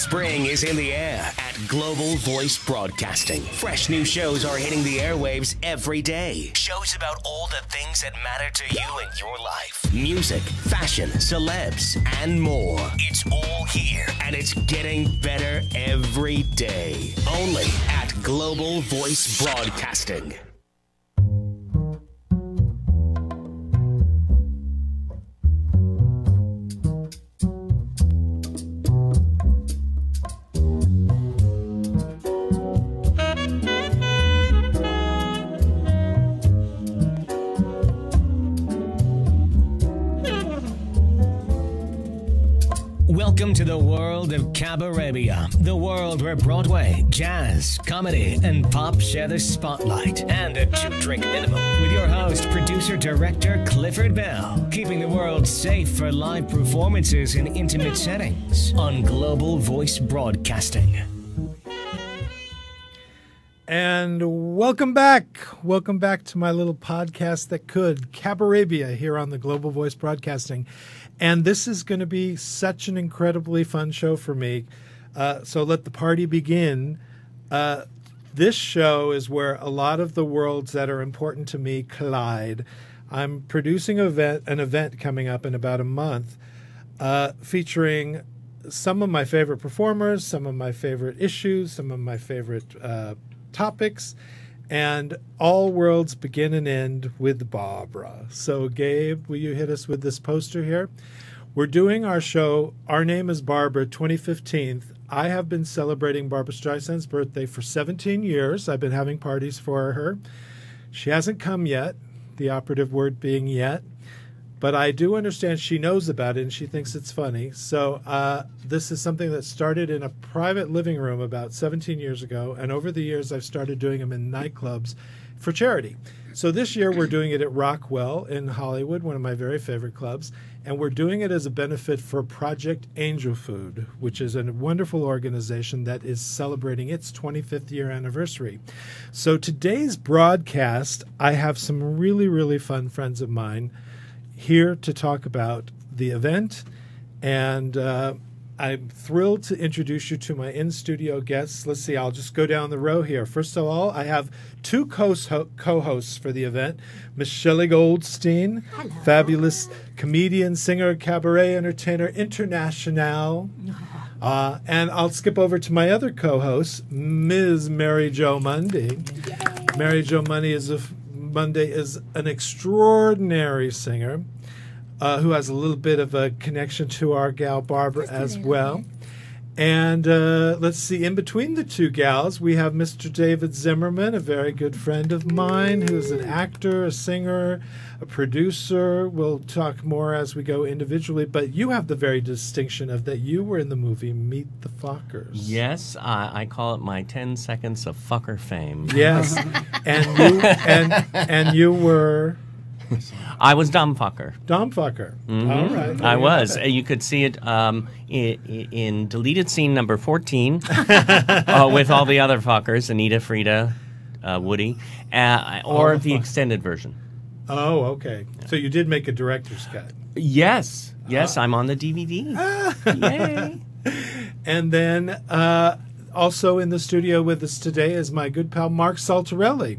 Spring is in the air at Global Voice Broadcasting. Fresh new shows are hitting the airwaves every day. Shows about all the things that matter to you in your life. Music, fashion, celebs, and more. It's all here, and it's getting better every day. Only at Global Voice Broadcasting. Welcome to the world of Cabarabia, the world where Broadway, jazz, comedy, and pop share the spotlight, and a 2-drink minimum. With your host, producer, director Clifford Bell, keeping the world safe for live performances in intimate settings on Global Voice Broadcasting. And welcome back. Welcome back to my little podcast that could, Cabarabia, here on the Global Voice Broadcasting. And this is going to be such an incredibly fun show for me. So let the party begin. This show is where a lot of the worlds that are important to me collide. I'm producing an event coming up in about a month featuring some of my favorite performers, some of my favorite issues, some of my favorite topics, and all worlds begin and end with Barbra. So, Gabe, will you hit us with this poster here? We're doing our show, Our Name is Barbra, 2015. I have been celebrating Barbra Streisand's birthday for 17 years. I've been having parties for her. She hasn't come yet, the operative word being yet. But I do understand she knows about it and she thinks it's funny. So this is something that started in a private living room about 17 years ago. And over the years, I've started doing them in nightclubs for charity. So this year, we're doing it at Rockwell in Hollywood, one of my very favorite clubs. And we're doing it as a benefit for Project Angel Food, which is a wonderful organization that is celebrating its 25th year anniversary. So today's broadcast, I have some really, really fun friends of mine here to talk about the event, and I'm thrilled to introduce you to my in-studio guests. Let's see, I'll just go down the row here. First of all, I have two co-hosts for the event, Miss Shelly Goldstein, hello, fabulous comedian, singer, cabaret entertainer, international. And I'll skip over to my other co-host, Ms. MaryJo Mundy. MaryJo Mundy is an extraordinary singer who has a little bit of a connection to our gal Barbra as well. And let's see, in between the two gals, we have Mr. David Zimmerman, a very good friend of mine, who's an actor, a singer, a producer. We'll talk more as we go individually, but you have the very distinction of that you were in the movie Meet the Fockers. Yes, I call it my 10 seconds of fucker fame. Yes, and you were... I was Dumb Fucker. Dumb Fucker. Mm-hmm. All right. I was. You could see it in deleted scene number 14 with all the other fuckers, Anita, Frida, Woody, or the extended version. Oh, okay. So you did make a director's cut. Yes. Yes, I'm on the DVD. Yay. And then also in the studio with us today is my good pal, MARC SALTARELLI.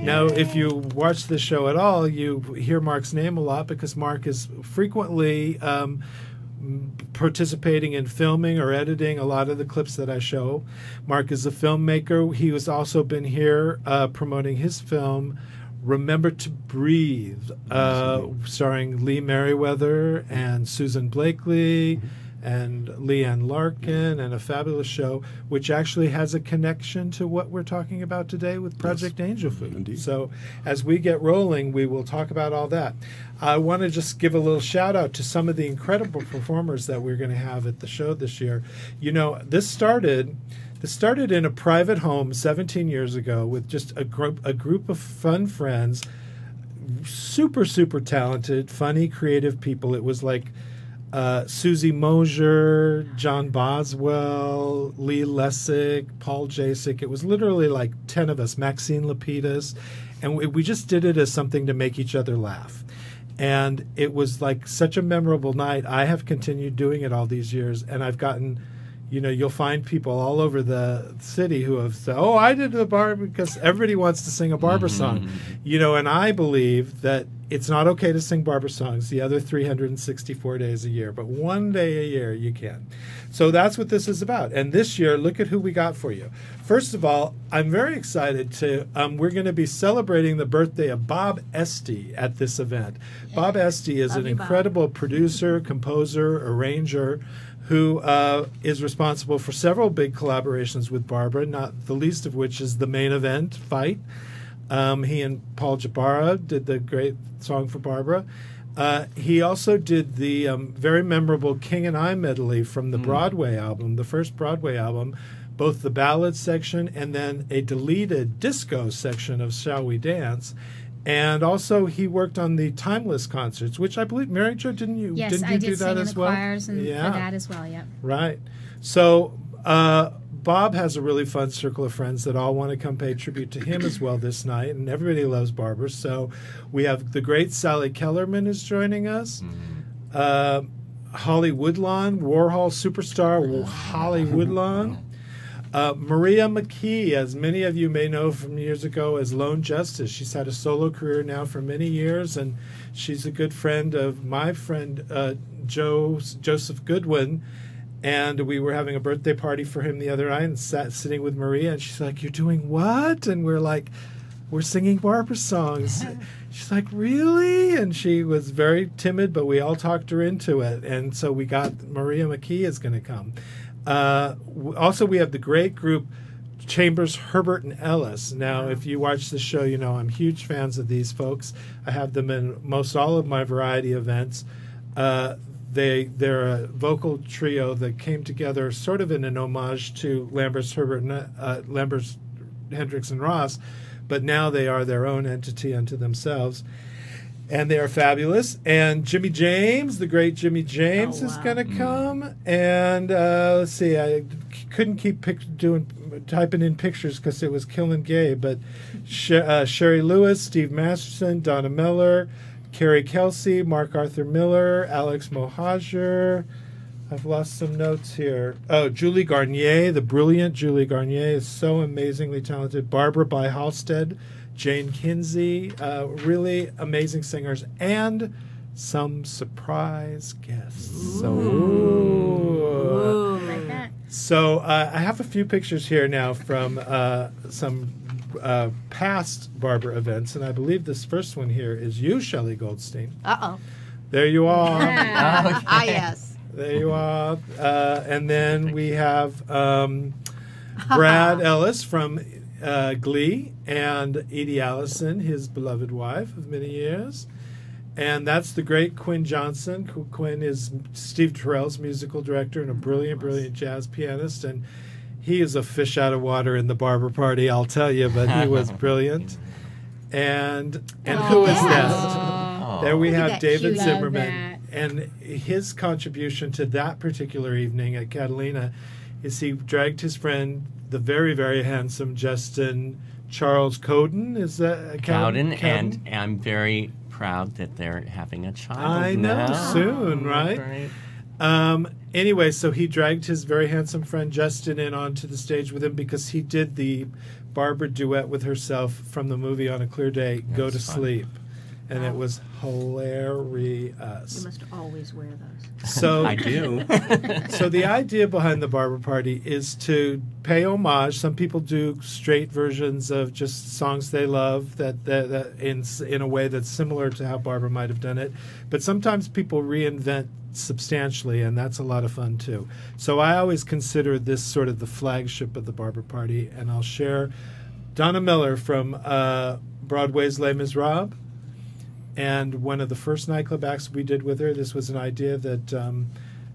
Now, if you watch the show at all, you hear Mark's name a lot because Mark is frequently participating in filming or editing a lot of the clips that I show. Mark is a filmmaker. He has also been here promoting his film, Remember to Breathe, starring Lee Merriweather and Susan Blakely and Leanne Larkin, and a fabulous show, which actually has a connection to what we're talking about today with Project Angel Food. Indeed. So as we get rolling, we will talk about all that. I want to just give a little shout out to some of the incredible performers that we're going to have at the show this year. You know, this started in a private home 17 years ago with just a group of fun friends, super, super talented, funny, creative people. It was like Susie Mohijer, John Boswell, Lee Lessig, Paul Jasek. It was literally like 10 of us, Maxine Lapidus, and we just did it as something to make each other laugh. And it was like such a memorable night. I have continued doing it all these years, and I've gotten, you know, you'll find people all over the city who have said, oh, I did the Barbra, because everybody wants to sing a Barbra song. You know, and I believe that it's not okay to sing Barbra songs the other 364 days a year, but one day a year you can. So that's what this is about. And this year, look at who we got for you. First of all, I'm very excited to, we're going to be celebrating the birthday of Bob Esty at this event. Yeah. Bob Esty is an incredible producer, composer, arranger, who is responsible for several big collaborations with Barbra, not the least of which is the Main Event Fight. He and Paul Jabara did the great song for Barbra. He also did the very memorable King and I medley from the Broadway album, the first Broadway album, both the ballad section and then a deleted disco section of Shall We Dance. And also, he worked on the Timeless concerts, which I believe, MaryJo, didn't you? Yes, didn't you do that as well? Yes, I did sing in the choirs and for that as well. Yeah. Right. So Bob has a really fun circle of friends that all want to come pay tribute to him as well this night, and everybody loves Barbra. So we have the great Sally Kellerman is joining us. Holly Woodlawn, Warhol superstar Holly Woodlawn. Maria McKee, as many of you may know from years ago as Lone Justice. She's had a solo career now for many years, and she's a good friend of my friend Joseph Goodwin. And we were having a birthday party for him the other night and sitting with Maria, and she's like, "You're doing what?" And we're like, "We're singing Barbra songs." She's like, "Really?" And she was very timid, but we all talked her into it. And so we got Maria McKee is going to come. Also, we have the great group Chambers, Herbert, and Ellis. Now, if you watch the show, you know I'm huge fans of these folks. I have them in most all of my variety events. They're a vocal trio that came together sort of in an homage to Lambert, Herbert, Lambert, Hendricks, and Ross, but now they are their own entity unto themselves. And they are fabulous. And Jimmy James, the great Jimmy James, is going to come. And let's see, I couldn't keep typing in pictures because it was killing gay. But Sherry Lewis, Steve Masterson, Donna Miller, Carrie Kelsey, Mark Arthur Miller, Alex Mohajer. I've lost some notes here. Oh, Julie Garnier, the brilliant Julie Garnier is so amazingly talented. Barbara By Halstead, Jane Kinsey, really amazing singers, and some surprise guests. Ooh. Like that. So I have a few pictures here now from some past Barbra events, and I believe this first one here is you, Shelly Goldstein. Uh-oh. There you are. Ah, yes. There you are. And then we have Brad Ellis from Glee, and Edie Allison, his beloved wife of many years. And that's the great Quinn Johnson. Quinn is Steve Terrell's musical director and a brilliant, brilliant jazz pianist. And he is a fish out of water in the Barbra party, I'll tell you, but he was brilliant. And who is that? There we have David Zimmerman. And his contribution to that particular evening at Catalina is he dragged his friend, the very, very handsome Justin Charles Cowden. Is that Cowden? And I'm very proud that they're having a child. I know, soon, right? Anyway, so he dragged his very handsome friend Justin in onto the stage with him because he did the Barbra duet with herself from the movie On a Clear Day, Go to Sleep. And it was hilarious. You must always wear those. So I do. So the idea behind the Barbra party is to pay homage. Some people do straight versions of just songs they love that in a way that's similar to how Barbra might have done it. But sometimes people reinvent substantially, and that's a lot of fun too. So I always consider this sort of the flagship of the Barbra party, and I'll share Donna Miller from Broadway's Les Miserables. And one of the first nightclub acts we did with her, this was an idea that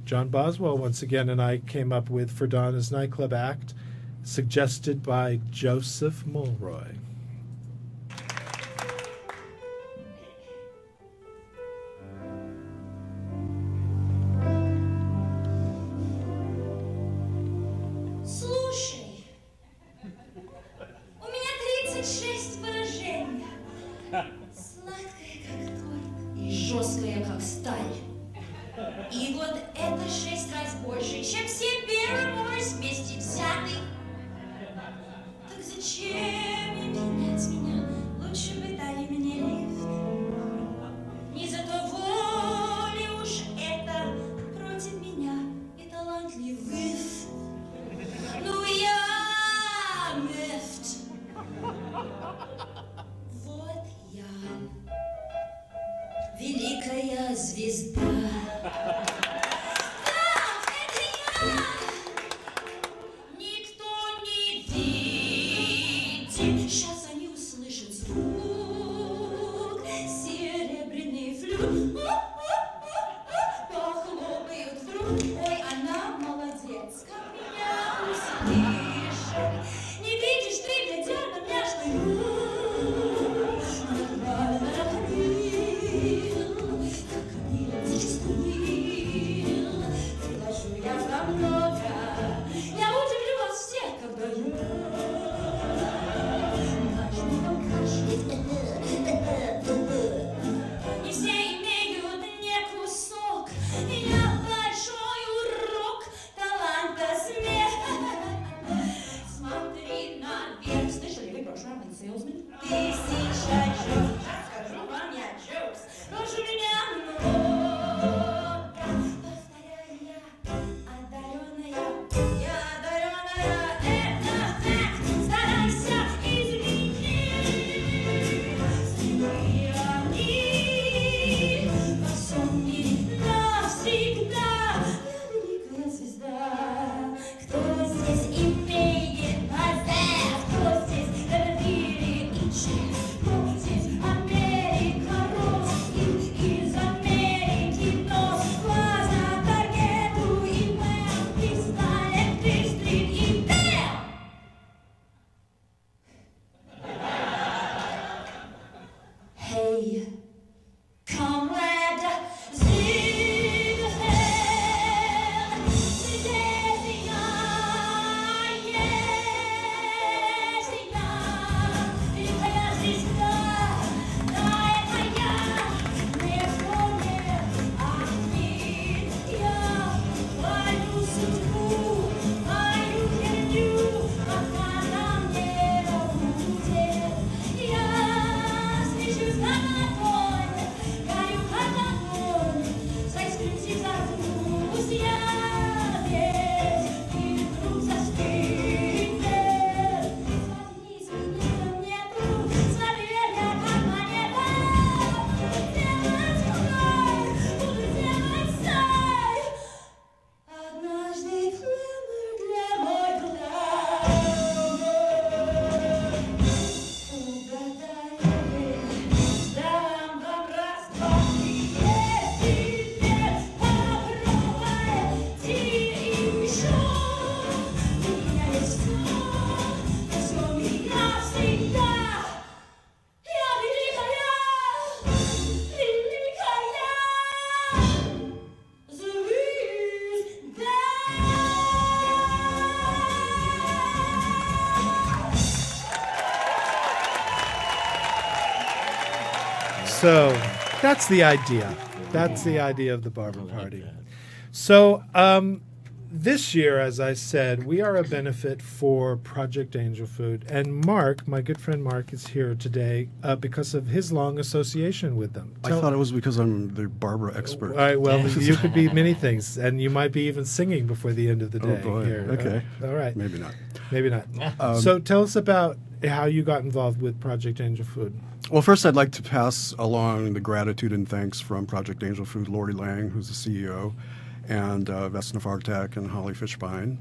John Boswell, once again, and I came up with for Donna's nightclub act, suggested by Joseph Mulroy. Слушай, у меня 36 выражения. Сладкое, как торт, и жесткое, как сталь. И вот это 6 раз больше, чем все первые зачем им менять меня? Лучше бы дали мне лифт. Не за того ли уж это против меня и талантливый? Ну я нефть. Вот я, великая звезда. Никто не видит. Сейчас они услышат звук. Серебряный флют. Похлопают вдруг. Ой, она молодец. Как меня услышат. Не видишь ты, глядя на меня, что я нормально ходил. Как они чувствуют. Приложу я во много. Я удивлю вас всех, когда я начну кашлять. Не все имеют не кусок. Я большой урок таланта смеха. Смотри наверх. Слышали вы про Шарман Сейлсмен? Тысяча джокс. Скажу вам я джокс. Тоже меня много. Повторяю я, одаренная. Я одаренная. Это факт. Старайся изменить. Сильные они. Во всем мире навсегда. Я великая звезда. Кто здесь имеет глаза? Кто здесь Вилли и Чеф? Кто здесь Америка Рос? Из Америки нос. Глаза таргету и мэр. Пистолет, пристрит и бэм. Hey, comrade, sing the hell. Здесь я, есть я, великая звезда. Да, это я, не вспомнит огни. Я войну судьбу, мою херню, пока на мне будет. Я свечусь как огонь, горю как огонь. Зайскрути заткнусь я здесь, и вдруг застынет. Смотри, изменить нету, смотри, я как монета. Буду делать кровь, буду делать сай. Однажды клэмор для мой глаз. Угадайте, дам вам раз, два, три, есть и нет. Попробуйте еще. У меня есть все меня всегда. Я великая звезда. So that's the idea. That's the idea of the Barbra Party. So this year, as I said, we are a benefit for Project Angel Food. And Mark, my good friend Mark, is here today because of his long association with them. I thought it was because I'm the Barbra expert. All right, well, you could be many things, and you might be even singing before the end of the day. Oh, boy. Here. Okay. All right. Maybe not. Maybe not. So tell us about how you got involved with Project Angel Food. Well, first I'd like to pass along the gratitude and thanks from Project Angel Food, Lori Lang, who's the CEO, and Vesna Fartak and Holly Fishbein.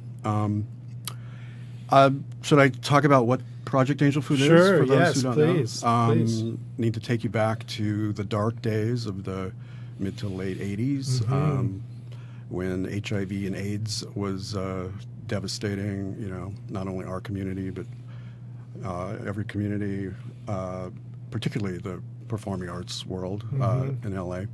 Should I talk about what Project Angel Food is? Sure, For those yes, who don't please, know? please. Need to take you back to the dark days of the mid to late 80s when HIV and AIDS was devastating, not only our community, but every community, particularly the performing arts world in LA.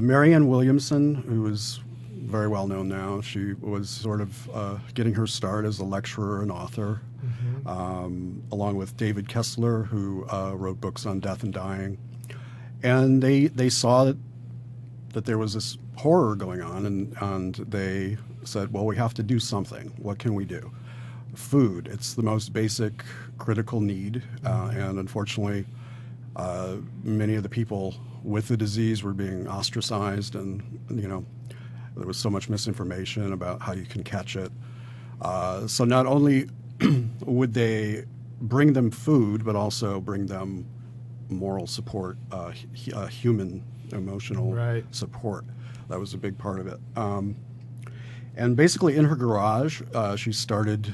Marianne Williamson, who is very well known now, she was sort of getting her start as a lecturer and author, along with David Kessler, who wrote books on death and dying. And they saw that there was this horror going on, and they said, well, we have to do something. What can we do? food. It's the most basic critical need, and unfortunately, many of the people with the disease were being ostracized, and there was so much misinformation about how you can catch it. So not only would they bring them food, but also bring them moral support, human emotional support. That was a big part of it. And basically, in her garage, she started,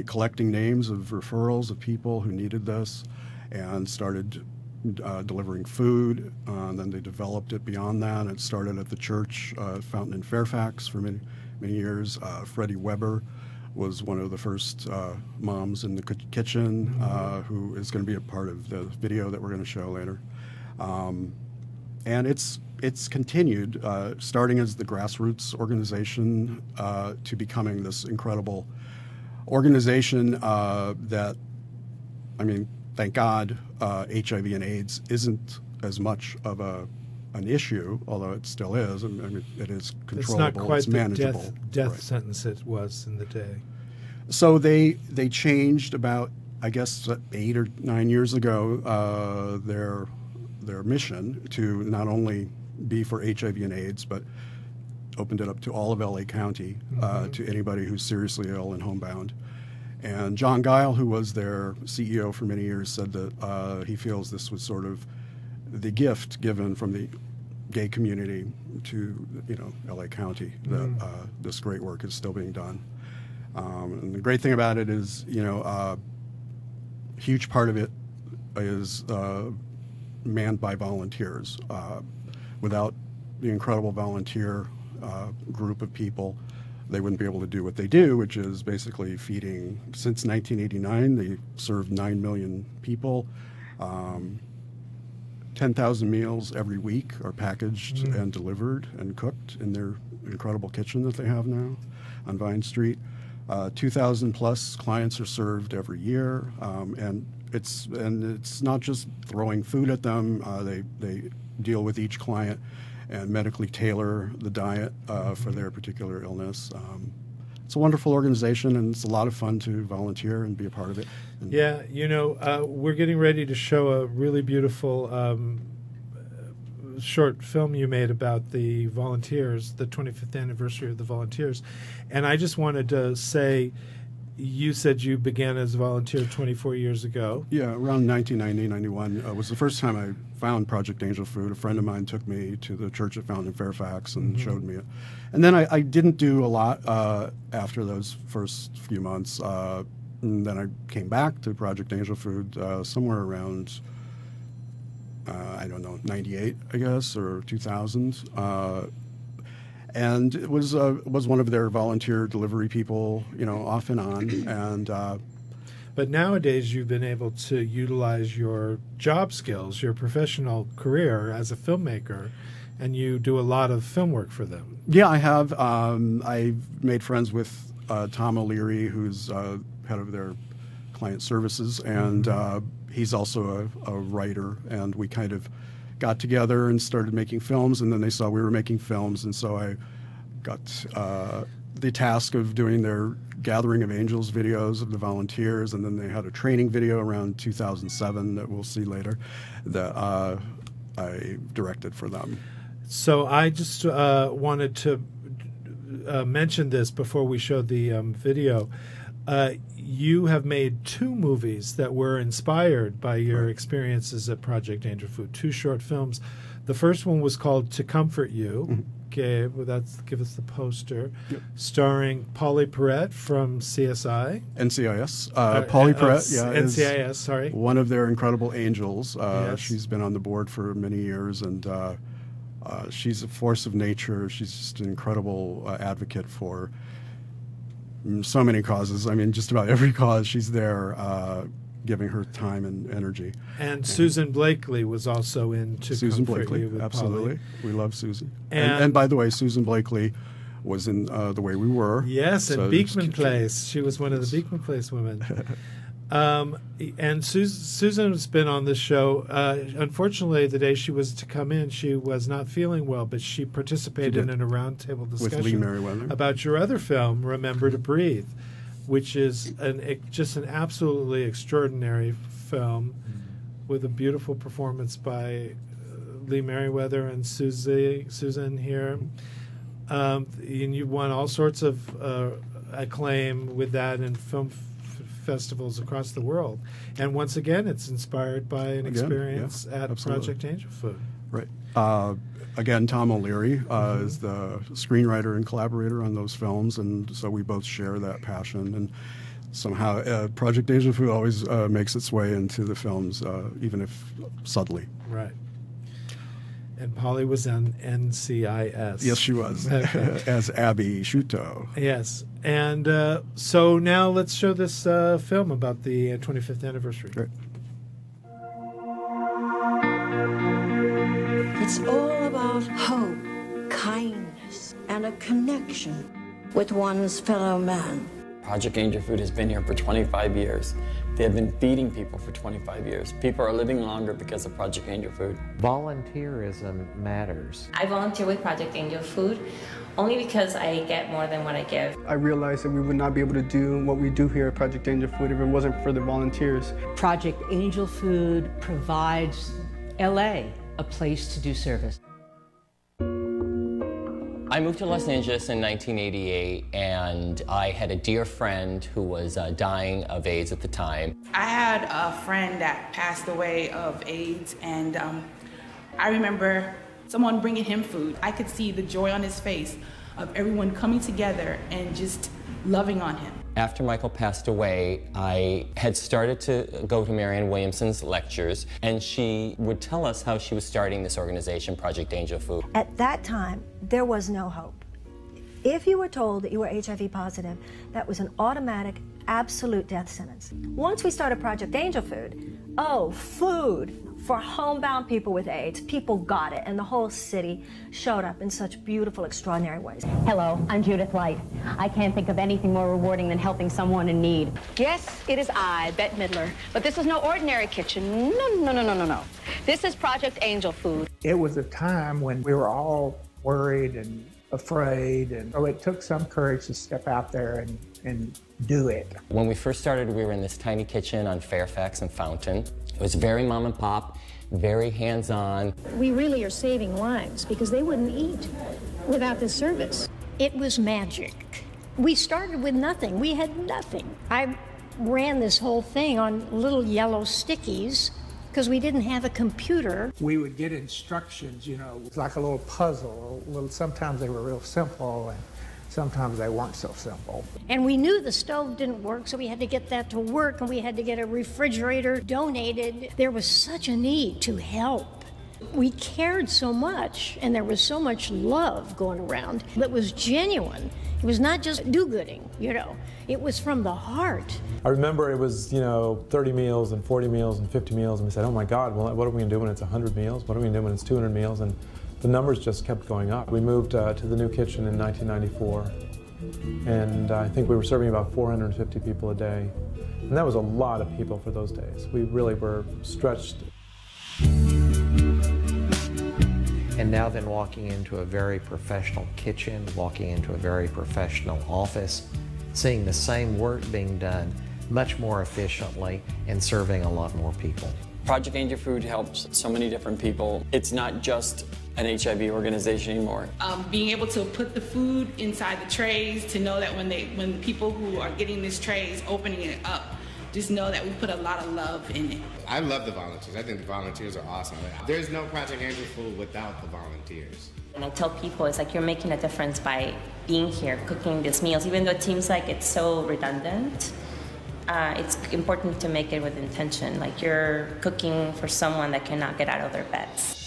collecting names of referrals of people who needed this, and started delivering food. And then they developed it beyond that. It started at the church fountain in Fairfax for many years. Freddie Weber was one of the first moms in the kitchen, who is going to be a part of the video that we're going to show later. And it's continued, starting as the grassroots organization to becoming this incredible organization that, thank God, HIV and AIDS isn't as much of an issue, although it still is. It is controllable. It's not quite manageable. the death sentence it was in the day. So they changed about, I guess, 8 or 9 years ago their mission to not only be for HIV and AIDS, but opened it up to all of LA County, to anybody who's seriously ill and homebound. And John Guile, who was their CEO for many years, said that he feels this was sort of the gift given from the gay community to LA County, that this great work is still being done. And the great thing about it is, a huge part of it is manned by volunteers. Without the incredible volunteer group of people, they wouldn't be able to do what they do, which is basically feeding. Since 1989, they served 9 million people. 10,000 meals every week are packaged and delivered and cooked in their incredible kitchen that they have now on Vine Street. 2,000 plus clients are served every year, and it's not just throwing food at them. They deal with each client and medically tailor the diet for their particular illness. It's a wonderful organization, and it's a lot of fun to volunteer and be a part of it. And yeah, we're getting ready to show a really beautiful short film you made about the volunteers, the 25th anniversary of the volunteers. And I just wanted to say, you said you began as a volunteer 24 years ago. Yeah, around 1990, 91 was the first time I found Project Angel Food. A friend of mine took me to the church at Fountain in Fairfax and showed me it. And then I didn't do a lot after those first few months. And then I came back to Project Angel Food somewhere around, 98, I guess, or 2000. And it was one of their volunteer delivery people, off and on. And but nowadays you've been able to utilize your job skills, your professional career as a filmmaker, and you do a lot of film work for them. Yeah, I have. I've made friends with Tom O'Leary, who's head of their client services, and he's also a writer, and we kind of got together and started making films, and then they saw we were making films, and so I got the task of doing their Gathering of Angels videos of the volunteers, and then they had a training video around 2007 that we'll see later that I directed for them. So I just wanted to mention this before we showed the video. You have made 2 movies that were inspired by your experiences at Project Angel Food, 2 short films. The first one was called To Comfort You. Okay, well, give us the poster. Yep. Starring Polly Perrette from CSI. NCIS. Polly Perrette, NCIS, is sorry. one of their incredible angels. Yes. She's been on the board for many years, and she's a force of nature. She's just an incredible advocate for so many causes. Just about every cause she's there, giving her time and energy. And Susan Blakely was also in To Susan Comfort Blakely, You with absolutely. Polly. We love Susie. And And by the way, Susan Blakely was in The Way We Were. Yes, so in Beekman Place. She was one of the Beekman Place women. And Susan has been on this show. Unfortunately, the day she was to come in, she was not feeling well, but she participated in a roundtable discussion with Lee Merriweather about your other film, Remember to Breathe. which is just an absolutely extraordinary film with a beautiful performance by Lee Merriweather and Susan here. And you won all sorts of acclaim with that in film festivals across the world. And once again, it's inspired by an experience at absolutely. Project Angel Food. Right. Again, Tom O'Leary is the screenwriter and collaborator on those films, and so we both share that passion. And somehow, Project Angel Food always makes its way into the films, even if subtly. Right. And Polly was on NCIS. Yes, she was, as Abby Shuto. Yes. And so now let's show this film about the 25th anniversary. Right. It's all about hope, kindness, and a connection with one's fellow man. Project Angel Food has been here for 25 years. They have been feeding people for 25 years. People are living longer because of Project Angel Food. Volunteerism matters. I volunteer with Project Angel Food only because I get more than what I give. I realized that we would not be able to do what we do here at Project Angel Food if it wasn't for the volunteers. Project Angel Food provides LA a place to do service. I moved to Los Angeles in 1988, and I had a dear friend who was dying of AIDS at the time. I had a friend that passed away of AIDS, and I remember someone bringing him food. I could see the joy on his face of everyone coming together and just loving on him. After Michael passed away, I had started to go to Marianne Williamson's lectures, and she would tell us how she was starting this organization, Project Angel Food. At that time, there was no hope. If you were told that you were HIV positive, that was an automatic, absolute death sentence. Once we started Project Angel Food, food for homebound people with AIDS, people got it, and the whole city showed up in such beautiful, extraordinary ways. Hello, I'm Judith Light. I can't think of anything more rewarding than helping someone in need. Yes, it is I, Bette Midler, but this is no ordinary kitchen. No. This is Project Angel Food. It was a time when we were all worried and afraid, and so it took some courage to step out there and do it. When we first started, we were in this tiny kitchen on Fairfax and Fountain. It was very mom and pop, very hands-on. We really are saving lives because they wouldn't eat without this service. It was magic. We started with nothing. We had nothing. I ran this whole thing on little yellow stickies because we didn't have a computer. We would get instructions, it's like a little puzzle. Sometimes they were real simple, and sometimes they weren't so simple. And we knew the stove didn't work, so we had to get that to work, and we had to get a refrigerator donated. There was such a need to help. We cared so much, and there was so much love going around that was genuine. It was not just do-gooding, It was from the heart. I remember it was, 30 meals and 40 meals and 50 meals, and we said, oh my God, well, what are we gonna do when it's 100 meals? What are we gonna do when it's 200 meals? And the numbers just kept going up. We moved to the new kitchen in 1994, and I think we were serving about 450 people a day. And that was a lot of people for those days. We really were stretched. And now then walking into a very professional kitchen, walking into a very professional office, seeing the same work being done much more efficiently and serving a lot more people. Project Angel Food helps so many different people. It's not just an HIV organization anymore. Being able to put the food inside the trays, to know that when people who are getting this trays, opening it up, just know that we put a lot of love in it. I love the volunteers. I think the volunteers are awesome. There's no Project Angel Food without the volunteers. And I tell people, it's like you're making a difference by being here, cooking these meals. Even though it seems like it's so redundant, it's important to make it with intention. Like you're cooking for someone that cannot get out of their beds.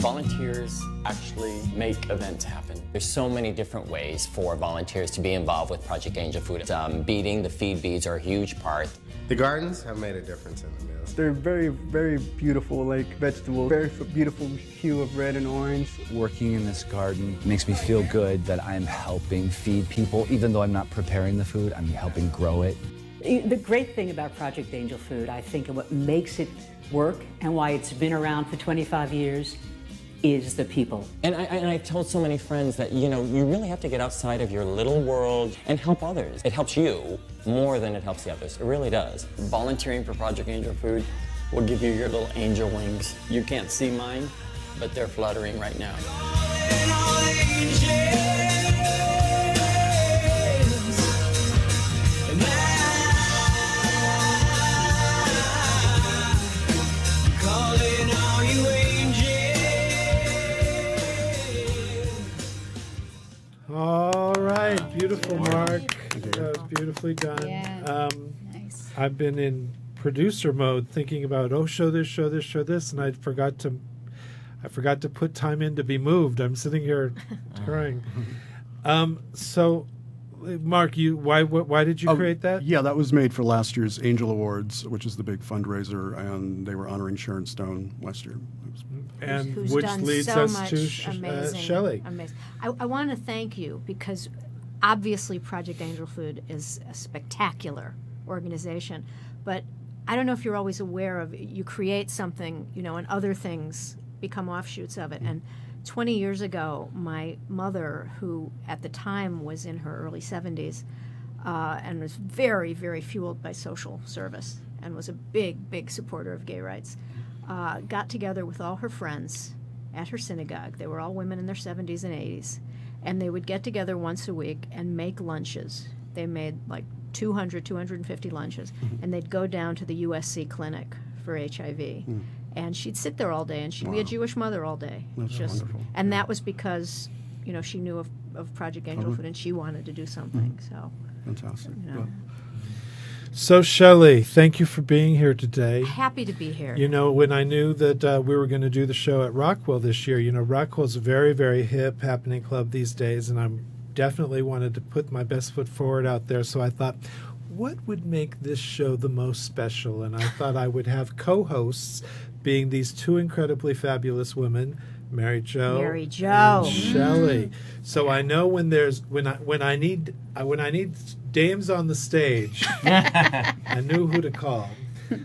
Volunteers actually make events happen. There's so many different ways for volunteers to be involved with Project Angel Food. Beading, the feed beads are a huge part. The gardens have made a difference in the meals. They're very, very beautiful, like vegetables. Very beautiful hue of red and orange. Working in this garden makes me feel good that I'm helping feed people. Even though I'm not preparing the food, I'm helping grow it. The great thing about Project Angel Food, I think, and what makes it work and why it's been around for 25 years, is the people. And I've told so many friends that, you know, you really have to get outside of your little world and help others. It helps you more than it helps the others. It really does. Volunteering for Project Angel Food will give you your little angel wings. You can't see mine, but they're fluttering right now. All right, beautiful, Mark. That was beautifully done. Yeah, nice. I've been in producer mode, thinking about show this, show this, show this, and I forgot to put time in to be moved. I'm sitting here crying. So, Mark, why did you create that? Yeah, that was made for last year's Angel Awards, which is the big fundraiser, and they were honoring Sharon Stone last year. And who's which done leads so us much to amazing, Shelly. Amazing. I want to thank you because obviously Project Angel Food is a spectacular organization, but I don't know if you're always aware of you create something, you know, and other things become offshoots of it. And 20 years ago, my mother, who at the time was in her early 70s and was very, very fueled by social service and was a big, big supporter of gay rights, got together with all her friends at her synagogue. They were all women in their 70s and 80s. And they would get together once a week and make lunches. They made like 250 lunches. And they'd go down to the USC clinic for HIV. And she'd sit there all day, and she'd be a Jewish mother all day. That's wonderful. And that was because, you know, she knew of Project Angel Food, and she wanted to do something. So fantastic. You know. So, Shelly, thank you for being here today. Happy to be here. You know, when I knew that we were going to do the show at Rockwell this year, you know, Rockwell's a very, very hip happening club these days, and I definitely wanted to put my best foot forward out there. So I thought, what would make this show the most special? And I thought I would have co-hosts being these two incredibly fabulous women, MaryJo and Shelly. So I know when I need dames on the stage, I knew who to call.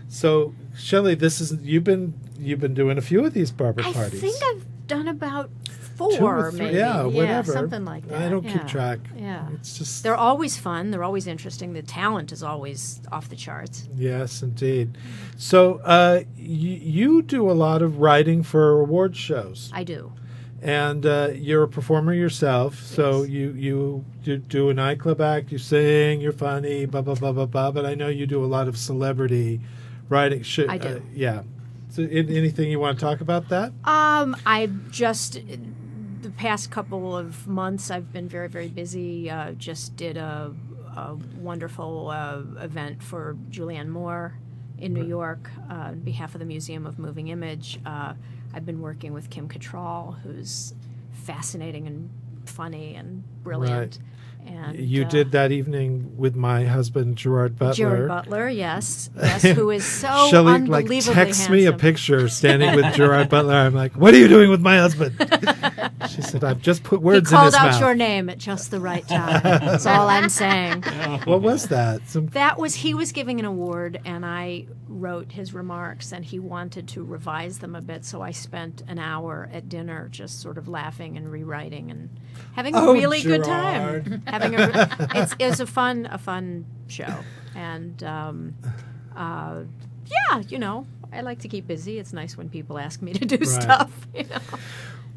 So Shelly, you've been doing a few of these Barbra parties. I think I've done about 4, maybe. Yeah, whatever. Something like that. I don't keep track. Yeah, it's just they're always fun. They're always interesting. The talent is always off the charts. Yes, indeed. So you do a lot of writing for award shows. I do. And you're a performer yourself, so you do a nightclub act, you sing, you're funny, blah, blah, blah, blah, blah. But I know you do a lot of celebrity writing. I do. Yeah. So anything you want to talk about that? I just, the past couple of months, I've been very, very busy. Just did a wonderful event for Julianne Moore in New York on behalf of the Museum of Moving Image. I've been working with Kim Cattrall, who's fascinating and funny and brilliant. Right. And you did that evening with my husband, Gerard Butler. Gerard Butler, yes, who is so Shelly, unbelievably texts handsome. me a picture standing with Gerard Butler. I'm like, what are you doing with my husband? She said, I've just put words in his mouth. He called out your name at just the right time. That's all I'm saying. What was that? He was giving an award, and I wrote his remarks, and he wanted to revise them a bit, so I spent an hour at dinner just sort of laughing and rewriting and having a really good time. It was a fun show, and yeah, you know, I like to keep busy. It's nice when people ask me to do stuff. You know?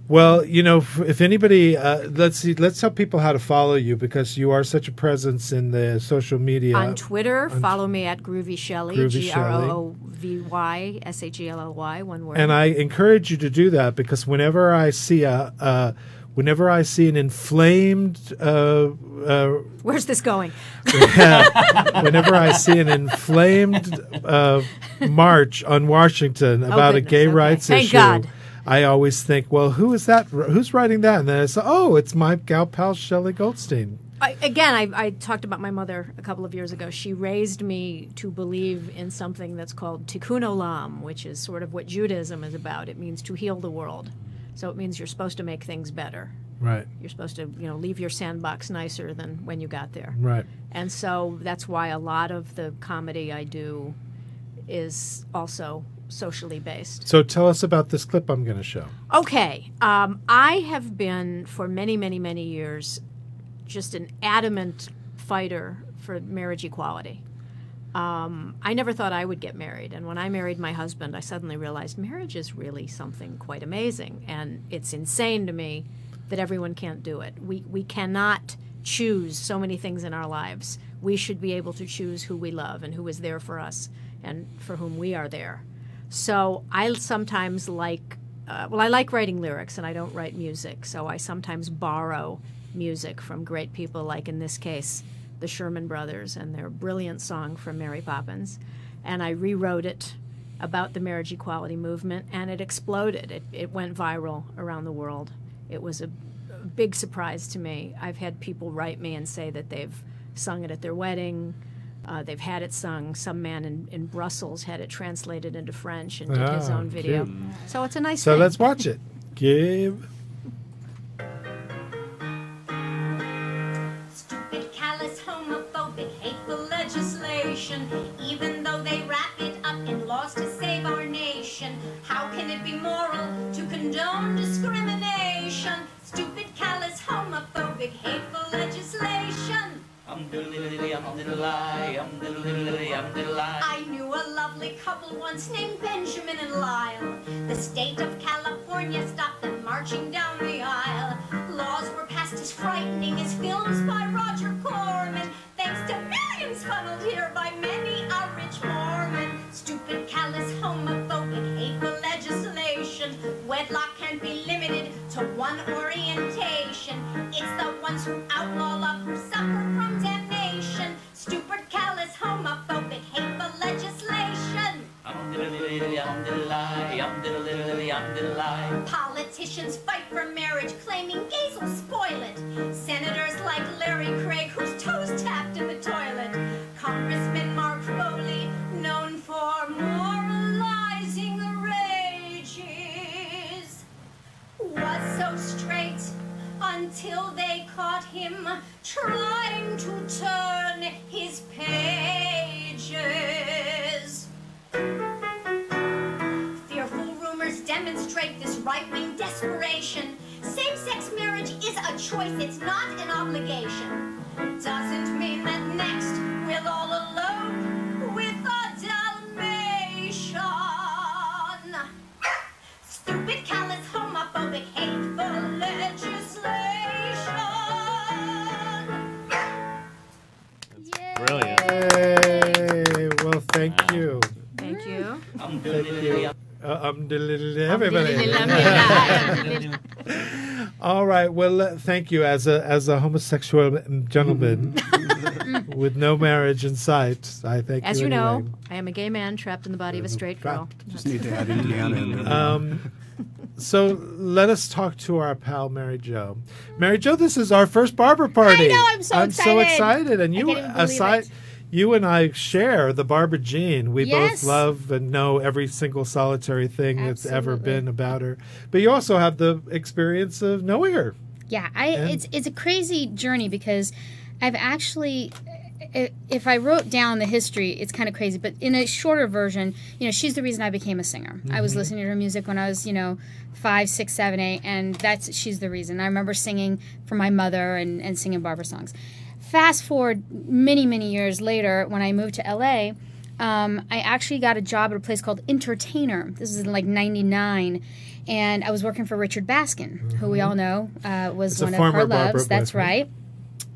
Well, you know, if anybody, let's tell people how to follow you, because you are such a presence in the social media. On Twitter, follow me at Groovy Shelly, GROOVYSHELLY, one word. And I encourage you to do that, because whenever I see an inflamed where's this going? Whenever I see an inflamed march on Washington about a gay rights issue, God. I always think, well, who is that? Who's writing that? And then I say, oh, it's my gal pal Shelly Goldstein. I talked about my mother a couple of years ago. She raised me to believe in something that's called tikkun olam, which is sort of what Judaism is about. It means to heal the world. So it means you're supposed to make things better. Right. You're supposed to, leave your sandbox nicer than when you got there. Right. And so that's why a lot of the comedy I do is also socially based. So tell us about this clip I'm going to show. Okay. I have been, for many, many, many years, just an adamant fighter for marriage equality. I never thought I would get married. And when I married my husband, I suddenly realized marriage is really something quite amazing. And it's insane to me that everyone can't do it. We cannot choose so many things in our lives. We should be able to choose who we love and who is there for us and for whom we are there. So I sometimes like, I like writing lyrics, and I don't write music. So I sometimes borrow music from great people, like in this case, the Sherman Brothers and their brilliant song from Mary Poppins. And I rewrote it about the marriage equality movement, and it exploded. It went viral around the world. It was a big surprise to me. I've had people write me and say that they've sung it at their wedding. They've had it sung. Some man in Brussels had it translated into French and did his own video. Cute. So it's a nice So thing. let's watch it. Give. Stupid, callous, homophobic, hateful legislation. Even though they wrap it up in laws to save our nation, how can it be moral to condone discrimination? Stupid, callous, homophobic, hateful legislation. I knew a lovely couple once named Benjamin and Lyle. The state of California stopped them marching down the aisle. Laws were passed as frightening as films by Roger Corman, thanks to millions funneled here by many a rich Mormon. Stupid, callous, homophobic, hateful legislation. Wedlock can't be limited to one orientation. It's the ones who outlaw love who suffer from damnation. Stupid, callous, homophobic, hateful legislation. Politicians fight for marriage, claiming gays will spoil it. Senators like Larry Craig, whose toes tapped in the toilet. Congressman Mark Foley, known for moralizing the rages, was so straight until they caught him trying to turn his pages. Fearful rumors demonstrate this right-wing desperation. Same-sex marriage is a choice, it's not an obligation. Doesn't mean that next we'll all elope with a Dalmatian. Stupid, callous, homophobic, hateful legislation. Brilliant. Hey, well, thank you. Thank you. Thank you. Everybody. All right. Well, thank you. As a homosexual gentleman with no marriage in sight, I thank you. As you anyway. know, I am a gay man trapped in the body of a straight girl. Just need to add Indiana in there. So let us talk to our pal MaryJo. MaryJo, this is our first Barbra party. I know, I'm so excited. And I you, can't even believe it. you and I share the Barbra gene. We Yes. both love and know every single solitary thing that's ever been about her. But you also have the experience of knowing her. Yeah, it's a crazy journey because I've actually, if I wrote down the history, it's kind of crazy. But in a shorter version, she's the reason I became a singer. I was listening to her music when I was, 5, 6, 7, 8, and she's the reason. I remember singing for my mother and singing Barbra songs. Fast forward many, many years later, when I moved to LA, I actually got a job at a place called Entertainer. This is in like 99. And I was working for Richard Baskin, who we all know was one of her loves. That's right.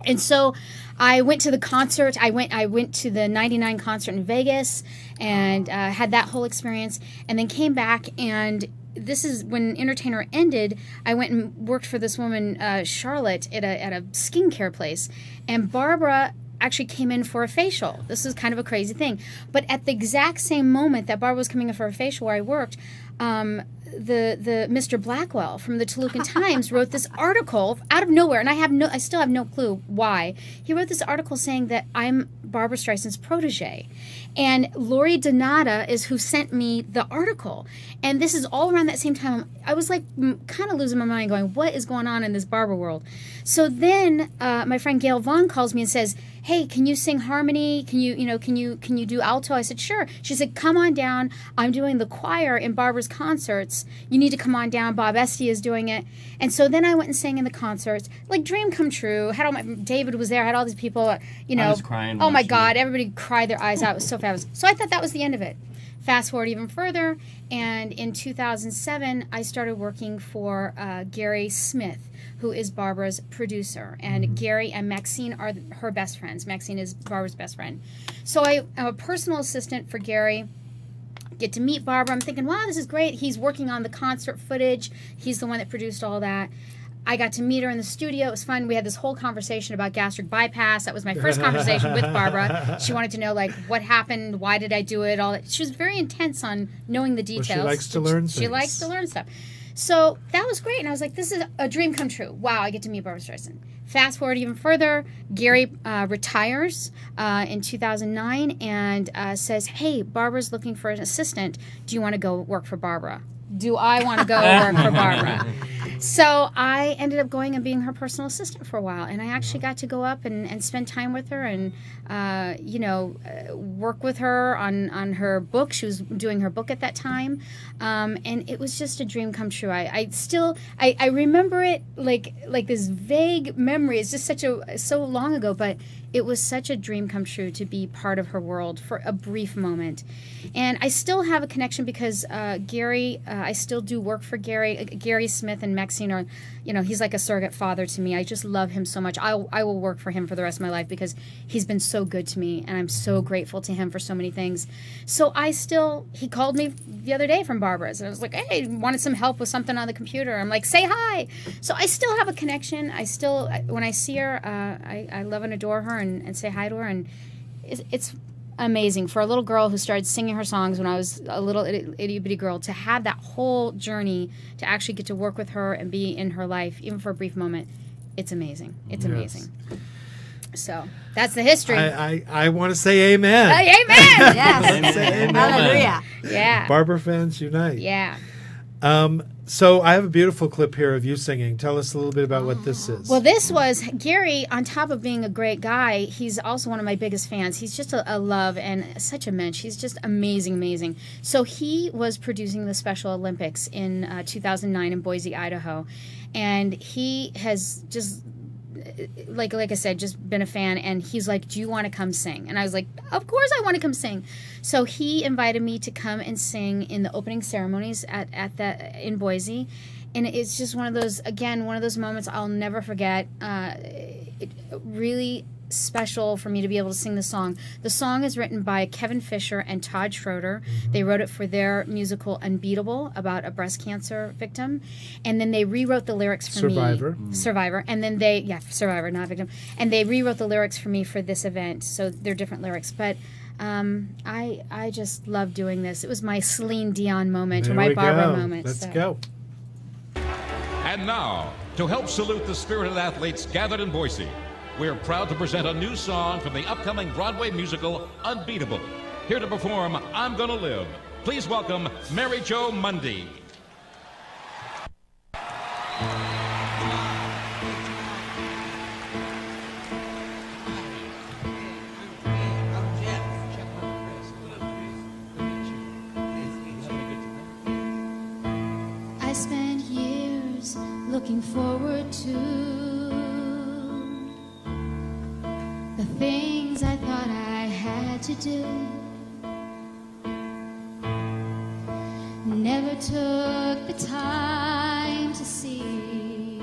And so I went to the concert. I went to the 99 concert in Vegas and had that whole experience, and then came back. And this is when Entertainer ended. I went and worked for this woman, Charlotte, at a skincare place, and Barbra actually came in for a facial. This is kind of a crazy thing. But at the exact same moment that Barbra was coming in for a facial where I worked, the Mr. Blackwell from the Tolucan Times wrote this article out of nowhere, and I still have no clue why. He wrote this article saying that I'm Barbra Streisand's protege, and Lori Donata is who sent me the article. And this is all around that same time. I was like kind of losing my mind, going, "What is going on in this Barbra world?" So then my friend Gail Vaughn calls me and says, hey, can you sing harmony? Can you do alto? I said, sure. She said, come on down. I'm doing the choir in Barbra's concerts. You need to come on down. Bob Esty is doing it. And so then I went and sang in the concerts. Like, dream come true. Had all David was there. Had all these people, you know. I was crying. Oh, my God. Everybody cried their eyes out. It was so fabulous. So I thought that was the end of it. Fast forward even further, and in 2007, I started working for Gary Smith, who is Barbra's producer. And Gary and Maxine are her best friends. Maxine is Barbra's best friend. So I'm a personal assistant for Gary. Get to meet Barbra. I'm thinking, wow, this is great. He's working on the concert footage. He's the one that produced all that. I got to meet her in the studio. It was fun. We had this whole conversation about gastric bypass. That was my first conversation with Barbra. She wanted to know, like, what happened, why did I do it, all that. She was very intense on knowing the details. Well, she likes to learn things. She likes to learn stuff. So that was great. And I was like, this is a dream come true. Wow, I get to meet Barbra Streisand. Fast forward even further, Gary retires in 2009 and says, hey, Barbra's looking for an assistant. Do you want to go work for Barbra? Do I want to go work for Barbra? So I ended up going and being her personal assistant for a while, and I actually got to go up and spend time with her and, work with her on her book. She was doing her book at that time, and it was just a dream come true. I remember it like this vague memory. It's just so long ago, but it was such a dream come true to be part of her world for a brief moment. And I still have a connection because Gary, I still do work for Gary. Gary Smith and Maxine are, he's like a surrogate father to me. I just love him so much. I will work for him for the rest of my life because he's been so good to me, and I'm so grateful to him for so many things. So he called me the other day from Barbra's, and I was like, hey, wanted some help with something on the computer. I'm like, say hi. So I still have a connection. When I see her, I love and adore her and say hi to her, and it's amazing for a little girl who started singing her songs when I was a little itty-bitty girl to have that whole journey to actually get to work with her and be in her life, even for a brief moment. It's amazing. It's amazing. So that's the history. I want to say amen. Amen. Yes. Amen. Hallelujah. Yeah. Barbra fans unite. Yeah. So I have a beautiful clip here of you singing. Tell us a little bit about what this is. Well, this was Gary. On top of being a great guy, he's also one of my biggest fans. He's just a love and such a mensch. He's just amazing, amazing. So he was producing the Special Olympics in 2009 in Boise, Idaho, and he has just, like I said, just been a fan. And he's like, do you want to come sing? And I was like, of course I want to come sing. So he invited me to come and sing in the opening ceremonies in Boise. And it's just one of those moments I'll never forget. It really special for me to be able to sing the song. The song is written by Kevin Fisher and Todd Schroeder. They wrote it for their musical Unbeatable about a breast cancer victim. And then they rewrote the lyrics for me. Survivor. And then Survivor, not victim. And they rewrote the lyrics for me for this event. So they're different lyrics. But I just love doing this. It was my Celine Dion moment, or my Barbra moment. Let's go. And now, to help salute the spirited athletes gathered in Boise, we're proud to present a new song from the upcoming Broadway musical, Unbeatable. Here to perform I'm Gonna Live, please welcome MaryJo Mundy. I spent years looking forward to the things I thought I had to do. Never took the time to see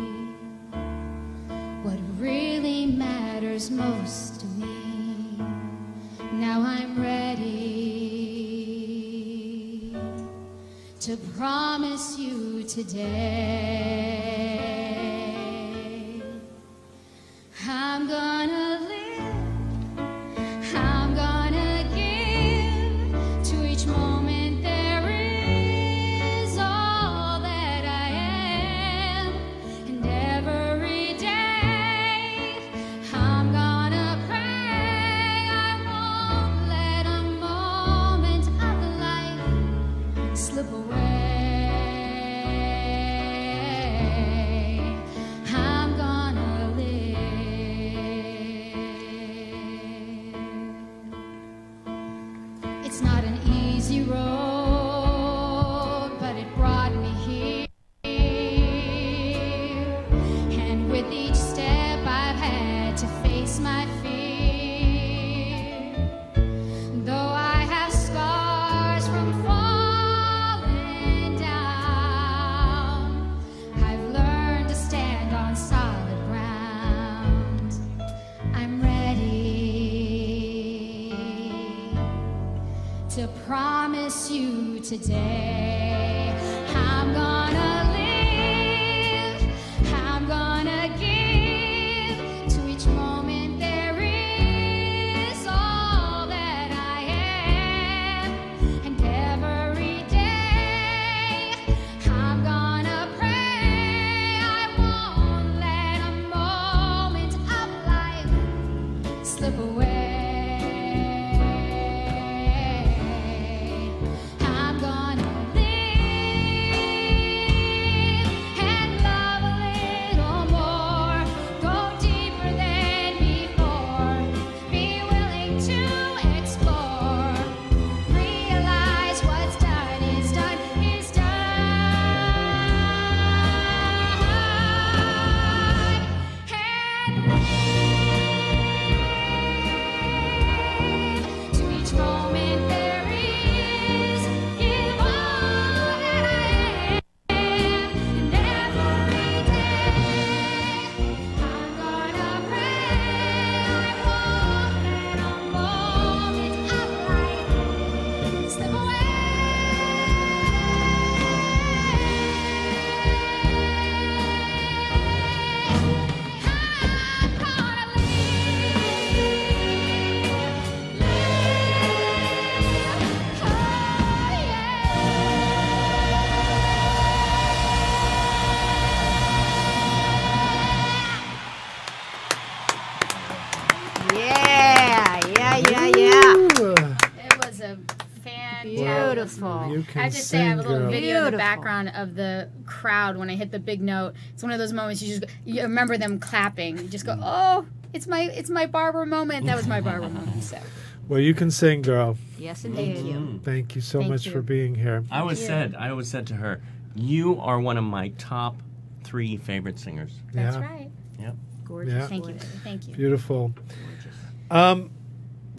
what really matters most to me. Now I'm ready to promise you today I'm gonna live. I'm gonna give to each moment there is all that I am, and every day I'm gonna pray I won't let a moment of life slip away. face my fear. Though I have scars from falling down, I've learned to stand on solid ground. I'm ready to promise you today I'm gonna live, I'm gonna give to each moment there is all that I am, and every day I'm gonna pray I won't let a moment of life slip away. I'm gonna live and love a little more, go deeper than before, be willing to explore, realize what's done is done is done, and to each moment there is, give all that I am, and every day I'm gonna pray I won't let a moment of life slip away. It was a fantastic. Beautiful. You can I have to say, I have a little girl. video in the Beautiful. background of the crowd when I hit the big note. It's one of those moments you just you remember them clapping. You just go, oh, it's my Barbara moment. That was my Barbara moment. So Well, you can sing, girl. Yes, indeed. Thank you so Thank much you. for being here. I always said to her, you are one of my top 3 favorite singers. that's Yeah. right. Yep. Gorgeous. Yeah. Thank you. Thank you. Beautiful.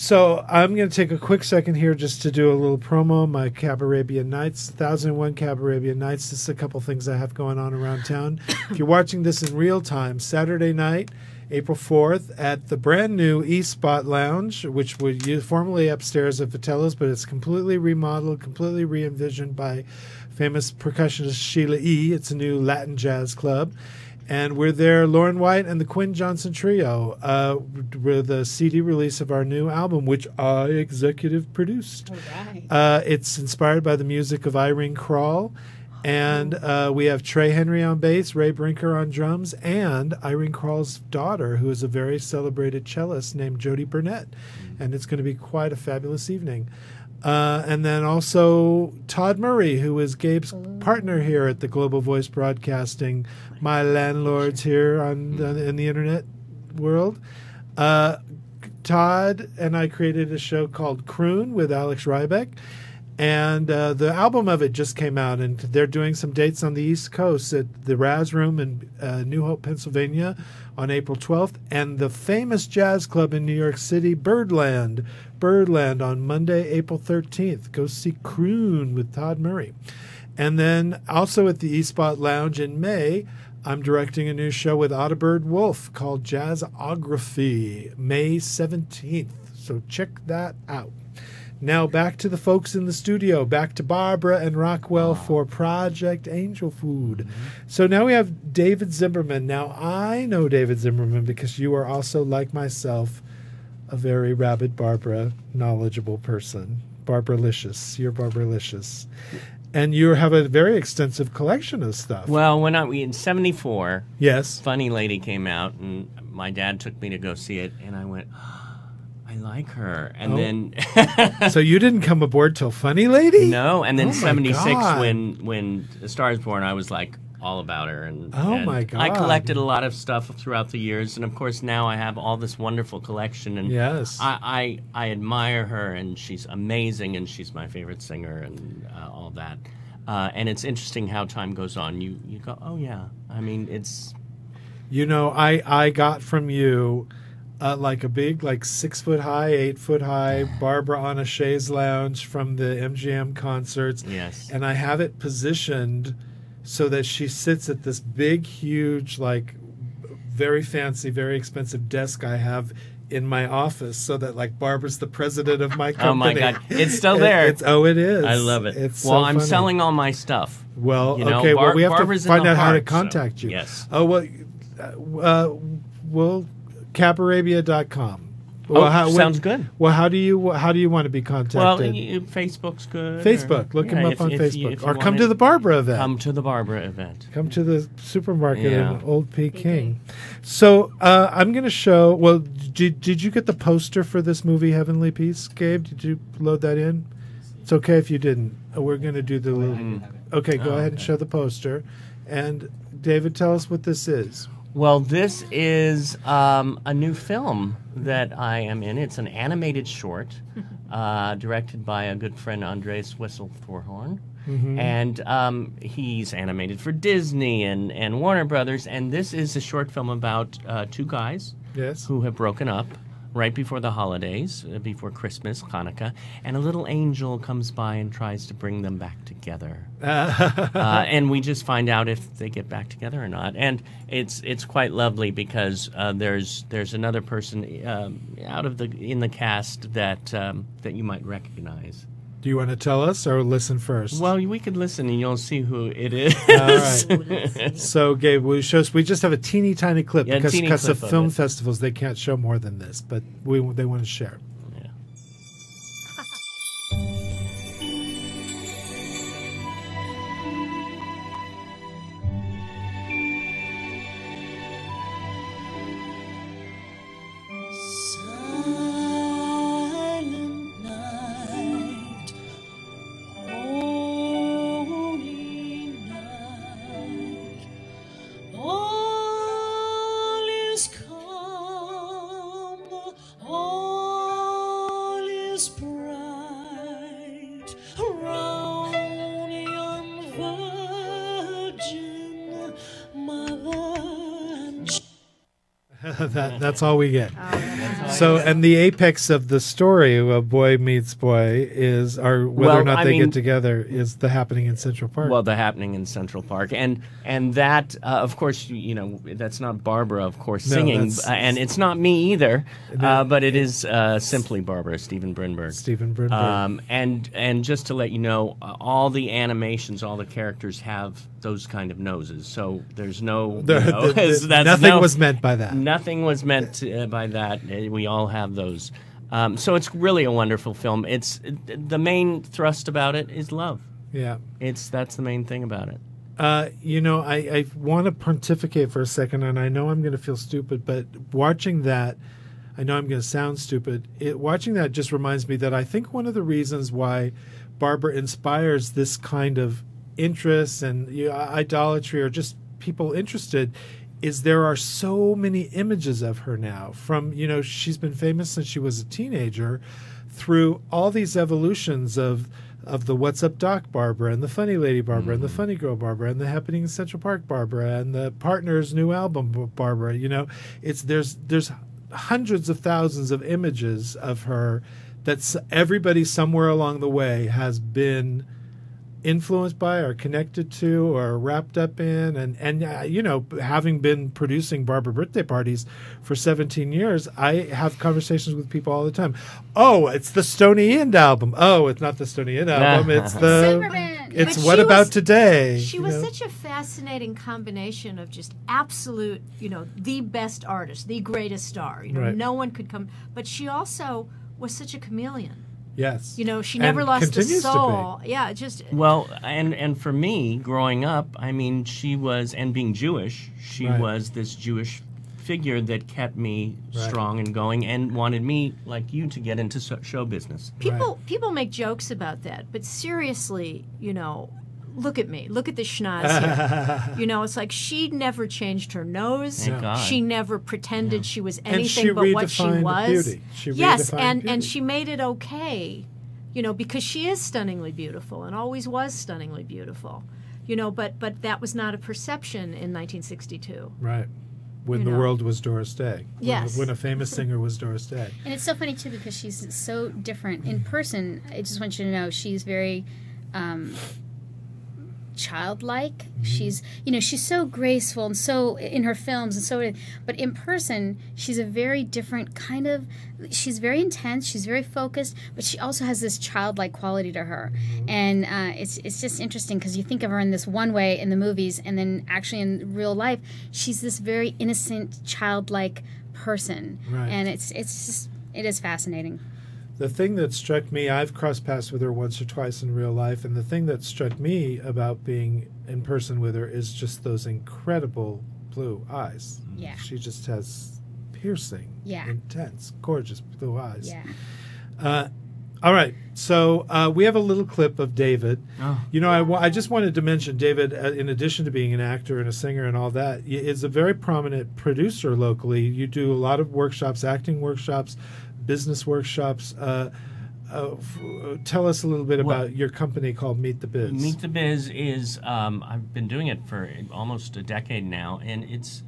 So I'm going to take a quick second here just to do a little promo. My Cabarabia Nights, 1001 Cabarabia Nights. This is a couple things I have going on around town. If you're watching this in real time, Saturday night, April 4th, at the brand new East Spot Lounge, which was formerly upstairs at Vitello's, but it's completely remodeled, completely re-envisioned by famous percussionist Sheila E. It's a new Latin jazz club. And we're there, Lauren White and the Quinn Johnson Trio, with a CD release of our new album, which I executive produced. All right. It's inspired by the music of Irene Krall. And we have Trey Henry on bass, Ray Brinker on drums, and Irene Krall's daughter, who is a very celebrated cellist named Jody Burnett. And it's going to be quite a fabulous evening. And then also Todd Murray, who is Gabe's partner here at the Global Voice Broadcasting, my landlords here in the internet world. Todd and I created a show called Croon with Alex Rybeck. And the album of it just came out, and they're doing some dates on the East Coast at the Raz Room in New Hope, Pennsylvania on April 12th, and the famous jazz club in New York City, Birdland on Monday, April 13th. Go see Croon with Todd Murray. And then also at the East Spot Lounge in May, I'm directing a new show with Audibird Wolf called Jazzography, May 17th. So check that out. Now back to the folks in the studio, back to Barbara and Rockwell for Project Angel Food. So now we have David Zimmerman. Now I know David Zimmerman because you are also, like myself, a very rabid Barbara knowledgeable person. Barbaralicious. You're Barbaralicious. And you have a very extensive collection of stuff. Well, when in '74, yes, Funny Lady came out, and my dad took me to go see it, and I went, I like her. And then So you didn't come aboard till Funny Lady? No, and then Oh my '76 God. when A Star Is Born, I was like all about her. And my God. I collected a lot of stuff throughout the years, and of course now I have all this wonderful collection. And yes, I admire her, and she's amazing, and she's my favorite singer, and all that. And it's interesting how time goes on. You go, oh yeah. I mean, it's. You know, I got from you like a big, like 6 foot high, 8 foot high Barbra on a chaise lounge from the MGM concerts. Yes. And I have it positioned so that she sits at this big, huge, like very fancy, very expensive desk I have in my office, so that like Barbra's the president of my company. Oh my God, it's still there. It is. I love it. It's well, so I'm funny. selling all my stuff. Well, You know, okay. Well, we have Barbara's to in find the out how to heart, contact so, you. yes. Oh well, Cabarabia.com. Oh, Well, sounds good. Well, how do you want to be contacted? Well, Facebook's good. Facebook. Look him up on Facebook. if Or you come want to it, the Barbra event. Come to the Barbra event. Come to the supermarket Yeah. in Old Peking. So I'm going to show. Well, did you get the poster for this movie, Heavenly Peace, Gabe? Did you load that in? It's okay if you didn't. We're going to do the little. Okay, go ahead and show the poster. And David, tell us what this is. Well, this is a new film that I am in. It's an animated short directed by a good friend, Andres Whistle-Thorhorn. Mhm. And he's animated for Disney and Warner Brothers. And this is a short film about two guys who have broken up right before the holidays, before Christmas, Hanukkah, and a little angel comes by and tries to bring them back together. And we just find out if they get back together or not. And it's quite lovely because there's another person in the cast that you might recognize. Do you want to tell us or listen first? Well, we could listen and you'll see who it is. All right. So, Gabe, we just have a teeny tiny clip because of film festivals, they can't show more than this, but they want to share. That's all we get. And the apex of the story of Boy Meets Boy is whether or not they get together is the happening in Central Park. Well, the happening in Central Park, and that of course that's not Barbra, of course, singing, and it's not me either, but it is simply Barbra, Steven Brinberg. And just to let you know, all the animations, all the characters have those kind of noses, so there's no nothing was meant by that. Nothing was meant by that. We all have those. So it's really a wonderful film. It's the main thrust about it is love. Yeah, that's the main thing about it. I want to pontificate for a second, and I know I'm going to feel stupid, but watching that, I know I'm going to sound stupid. Watching that just reminds me that I think one of the reasons why Barbra inspires this kind of interest and idolatry, or just people interested, is there are so many images of her now from, she's been famous since she was a teenager, through all these evolutions of the What's Up Doc Barbra, and the Funny Lady Barbra, and the Funny Girl Barbra, and the Happening in Central Park Barbra, and the Partners' new album Barbra. There's hundreds of thousands of images of her that everybody somewhere along the way has been influenced by or connected to or wrapped up in, and having been producing Barbra birthday parties for 17 years, I have conversations with people all the time. Oh, it's the Stoney End album. Oh, it's not the Stoney End album. It's it's But What she About was- Today. She was such a fascinating combination of just absolute, the best artist, the greatest star. Right. No one could come. But she also was such a chameleon. Yes. She never lost a continues to be. soul. Yeah, just Well, and for me, growing up, I mean, she was, and being Jewish, she Right. was this Jewish figure that kept me Right. strong and going, and wanted me, like you, to get into show business. people make jokes about that, but seriously, look at me. Look at the schnoz here. It's like she never changed her nose. Thank God. She never pretended she was And anything she but what she redefined was. beauty. She Yes, redefined and beauty. she made it okay, because she is stunningly beautiful and always was stunningly beautiful. But that was not a perception in 1962. Right. when the world was Doris Day. Yes. When a famous singer was Doris Day. And it's so funny, too, because she's so different. In person, I just want you to know, she's very childlike. She's, she's so graceful and so in her films and so, but in person, she's a very different kind of, she's very intense, she's very focused, but she also has this childlike quality to her. And it's just interesting because you think of her in this one way in the movies, and then actually in real life, she's this very innocent, childlike person. Right. And it is fascinating. The thing that struck me, I've crossed paths with her once or twice in real life, and the thing that struck me about being in person with her is just those incredible blue eyes. Yeah. She just has piercing, intense, gorgeous blue eyes. Yeah. All right, so we have a little clip of David. Oh. I just wanted to mention David, in addition to being an actor and a singer and all that, is a very prominent producer locally. You do a lot of workshops, acting workshops, business workshops. Tell us a little bit about your company called Meet the Biz. Meet the Biz is, I've been doing it for almost a decade now, and it's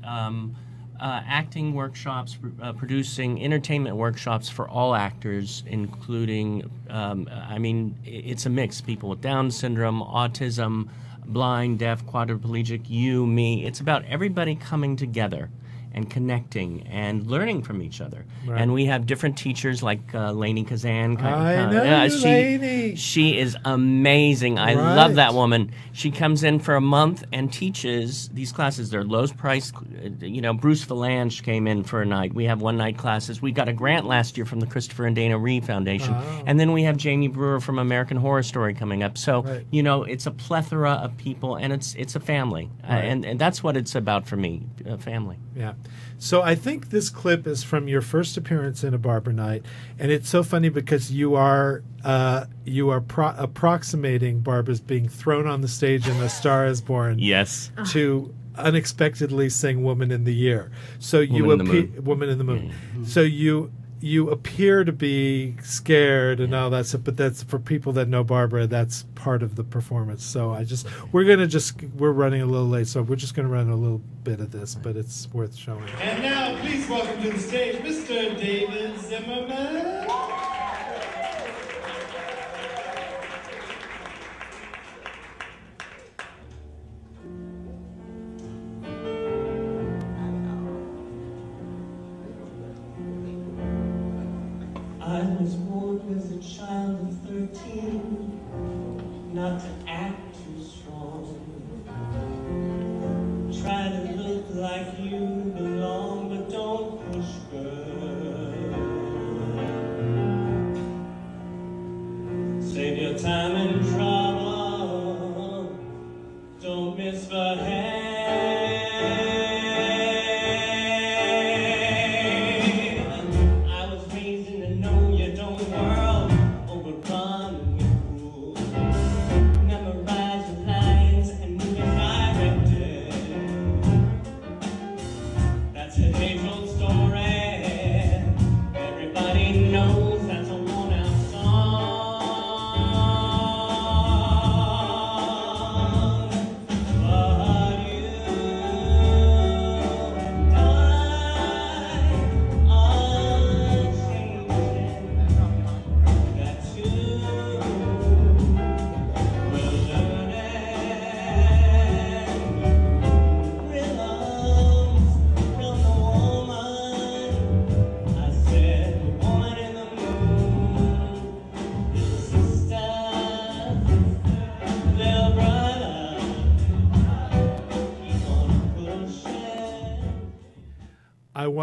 acting workshops, producing entertainment workshops for all actors, including, it's a mix. People with Down syndrome, autism, blind, deaf, quadriplegic, you, me. It's about everybody coming together and connecting and learning from each other. Right. And we have different teachers like Lainey Kazan. She is amazing. I love that woman. She comes in for a month and teaches these classes. They're lowest price. Bruce Valanche came in for a night. We have one-night classes. We got a grant last year from the Christopher and Dana Reeve Foundation. Oh. And then we have Jamie Brewer from American Horror Story coming up. So, it's a plethora of people, and it's a family. Right. And that's what it's about for me, a family. Yeah. So I think this clip is from your first appearance in A Barbra Night, and it's so funny because you are approximating Barbara's being thrown on the stage in A Star Is Born. Yes. To unexpectedly sing "Woman in the Year." So Woman in the Moon. Mm-hmm. So you appear to be scared and all that stuff, but that's for people that know Barbara. That's part of the performance. So we're running a little late, so we're just gonna run a little bit of this, but it's worth showing. And now, please welcome to the stage, Mr. David Zimmerman. I was born as a child of 13, not to act too strong. Try to look like you belong, but don't push, girl. Save your time and trouble, don't misbehave.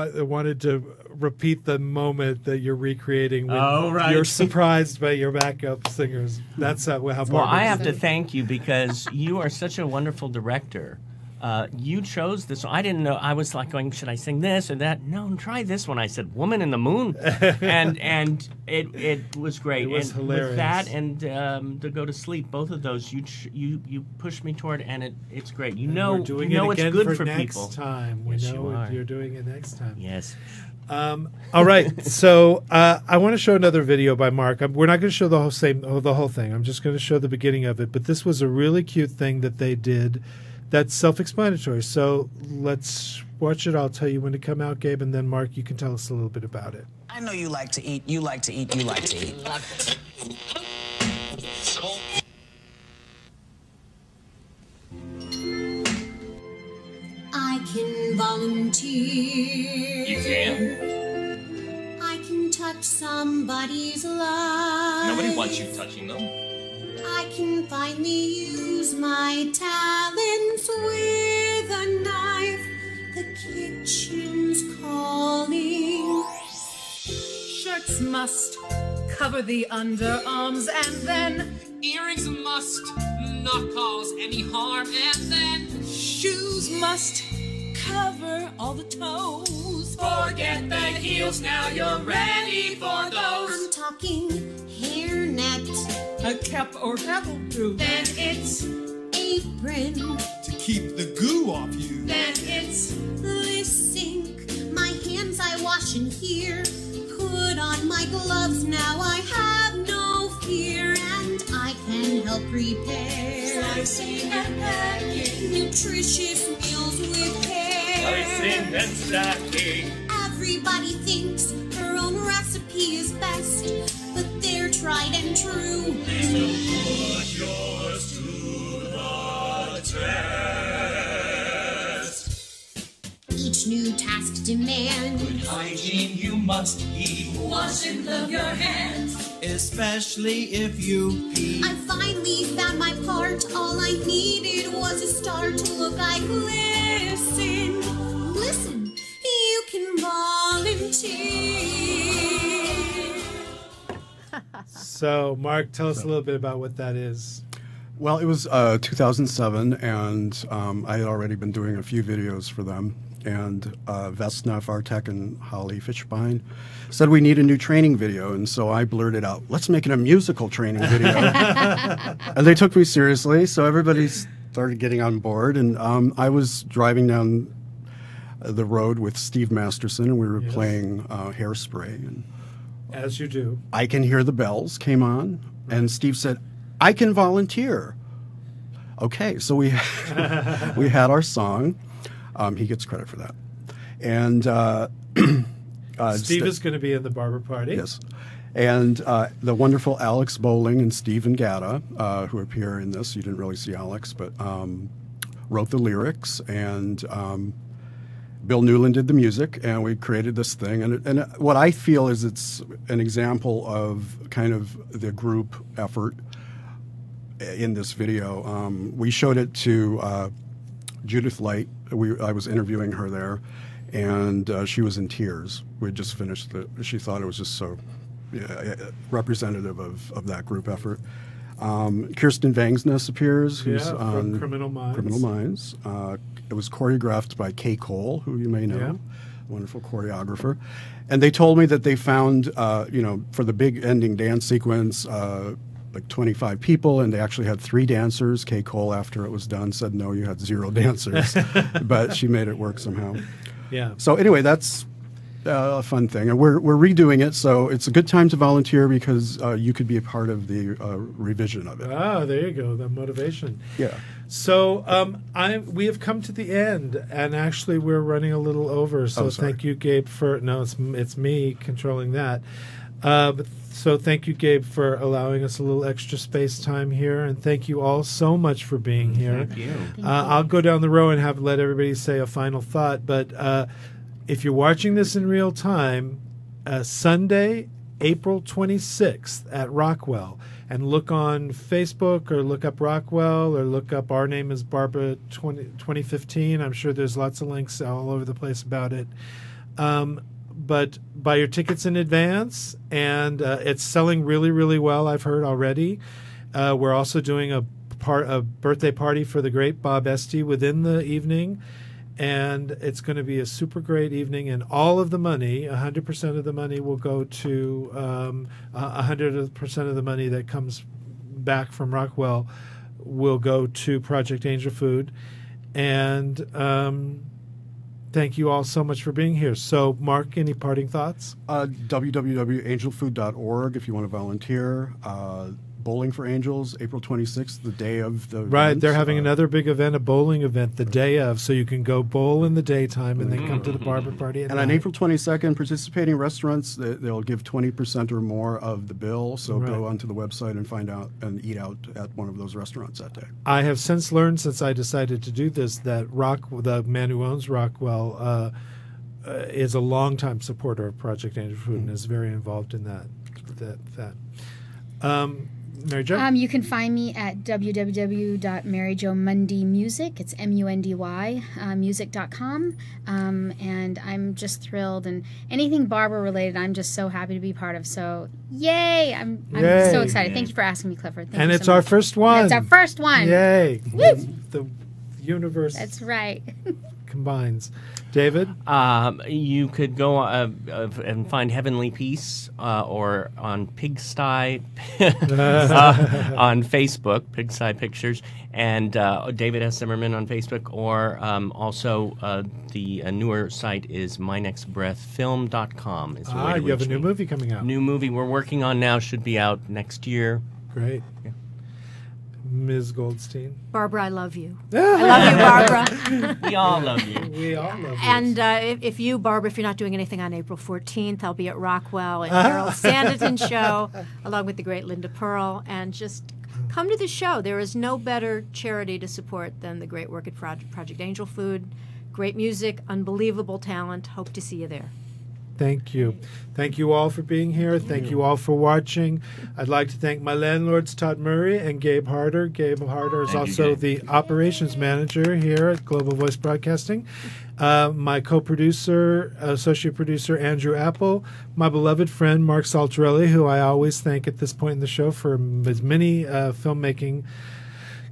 I wanted to repeat the moment that you're recreating when right. You're surprised by your backup singers. That's how Barbra. Well, I have to thank you because you are such a wonderful director. You chose this. I didn't know. I was like going, should I sing this or that? No, try this one. I said, "Woman in the Moon," and it was great. It was hilarious. With that and To Go to Sleep, both of those you pushed me toward, and it's great. We're doing it it's again good for next people. Time. We Yes, know you're doing it next time. Yes. All right, so I want to show another video by Mark. We're not going to show the whole thing. I'm just going to show the beginning of it. But this was a really cute thing that they did that's self-explanatory. So let's watch it. I'll tell you when to come out, Gabe, and then Mark, you can tell us a little bit about it. I know you like to eat, you like to eat, you like to eat. I can volunteer. You can? I can touch somebody's life. Nobody wants you touching them. I can finally use my talents with a knife. The kitchen's calling. Shirts must cover the underarms, and then Earrings must not cause any harm, and then shoes must cover all the toes. forget the heels, now you're ready for those. I'm talking hairnet, a cap or hat will do. Then it's apron to keep the goo off you. Then it's lip sync. My hands I wash in here. Put on my gloves, now I have no fear, and I can help prepare slicing and packing, nutritious meals with care. Slicing and stacking. Everybody thinks her own recipe is best, but they're tried and true. Please don't put yours to the test. Each new task demands good hygiene, you must eat. Wash and glove your hands, especially if you pee. I finally found my part. All I needed was a start. Look, I glisten. Listen, you can volunteer. So, Mark, tell us a little bit about what that is. Well, it was 2007, and I had already been doing a few videos for them. And Vesna Vartek and Holly Fishbein said we need a new training video. And so I blurted out, let's make it a musical training video. And they took me seriously, so everybody started getting on board. And I was driving down the road with Steve Masterson, and we were playing Hairspray. And as you do. I Can Hear the Bells came on, and Steve said, I can volunteer. Okay, so we had our song. He gets credit for that. And Steve is going to be in the Barbra Party. Yes. And the wonderful Alex Bowling and Stephen Gatta, who appear in this, you didn't really see Alex, but wrote the lyrics. And Bill Newland did the music, and we created this thing. And what I feel is it's an example of kind of the group effort in this video. We showed it to Judith Light. I was interviewing her there, and she was in tears. We had just finished she thought it was just so representative of that group effort. Kirsten Vangsness appears, who's on Criminal Minds. Criminal Minds. It was choreographed by Kay Cole, who you may know, wonderful choreographer. And they told me that they found, for the big ending dance sequence, like 25 people, and they actually had 3 dancers. Kay Cole, after it was done, said, no, you had 0 dancers. But she made it work somehow. Yeah. So anyway, that's a fun thing. And we're redoing it, so it's a good time to volunteer because you could be a part of the revision of it. Ah, there you go, the motivation. Yeah. So we have come to the end, and actually we're running a little over, so thank you, Gabe, for... No, it's me controlling that. So thank you, Gabe, for allowing us a little extra space time here, and thank you all so much for being here. Thank you. I'll go down the row and let everybody say a final thought, but if you're watching this in real time, Sunday, April 26th at Rockwell, and look on Facebook or look up Rockwell or look up Our Name Is Barbra 2015. I'm sure there's lots of links all over the place about it. But buy your tickets in advance, and it's selling really, really well, I've heard already. We're also doing a birthday party for the great Bob Esty within the evening, and it's going to be a super great evening, and all of the money, 100% of the money will go to 100% of the money that comes back from Rockwell will go to Project Angel Food. And thank you all so much for being here. So, Mark, any parting thoughts? www.angelfood.org if you want to volunteer. Bowling for Angels, April 26th, the day of the Right, event. they're having another big event, a bowling event, the day of, so you can go bowl in the daytime and then come to the Barbra party at And night. on April 22nd, participating restaurants, they'll give 20% or more of the bill, so Right. go onto the website and find out and eat out at one of those restaurants that day. I have since learned, since I decided to do this, that the man who owns Rockwell is a longtime supporter of Project Angel Food and is very involved in that. MaryJo? You can find me at www.MaryJoMundyMusic. It's MUNDY, music.com. And I'm just thrilled. And anything Barbra related, I'm just so happy to be part of. So, yay! I'm Yay. so excited. Thank you for asking me, Clifford. Thank And you it's so our much. first one. It's our first one. Yay. Woo! The universe That's right. combines. David? You could go and find Heavenly Peace or on Pigsty on Facebook, Pigsty Pictures, and David S. Zimmerman on Facebook, or also the newer site is mynextbreathfilm.com. You have a new movie coming out. New movie we're working on now, should be out next year. Great. Yeah. Ms. Goldstein. Barbra, I love you. I love you, Barbra. We all love you. We all love you. And if you, Barbra, if you're not doing anything on April 14th, I'll be at Rockwell at Harold Sanditon show, along with the great Linda Pearl, and just come to the show. There is no better charity to support than the great work at Project Angel Food. Great music, unbelievable talent. Hope to see you there. Thank you. Thank you all for being here. Thank you all for watching. I'd like to thank my landlords, Todd Murray and Gabe Harder. Gabe Harder is also the operations manager here at Global Voice Broadcasting. My co-producer, associate producer, Andrew Apple. My beloved friend, MARC SALTARELLI, who I always thank at this point in the show for his many filmmaking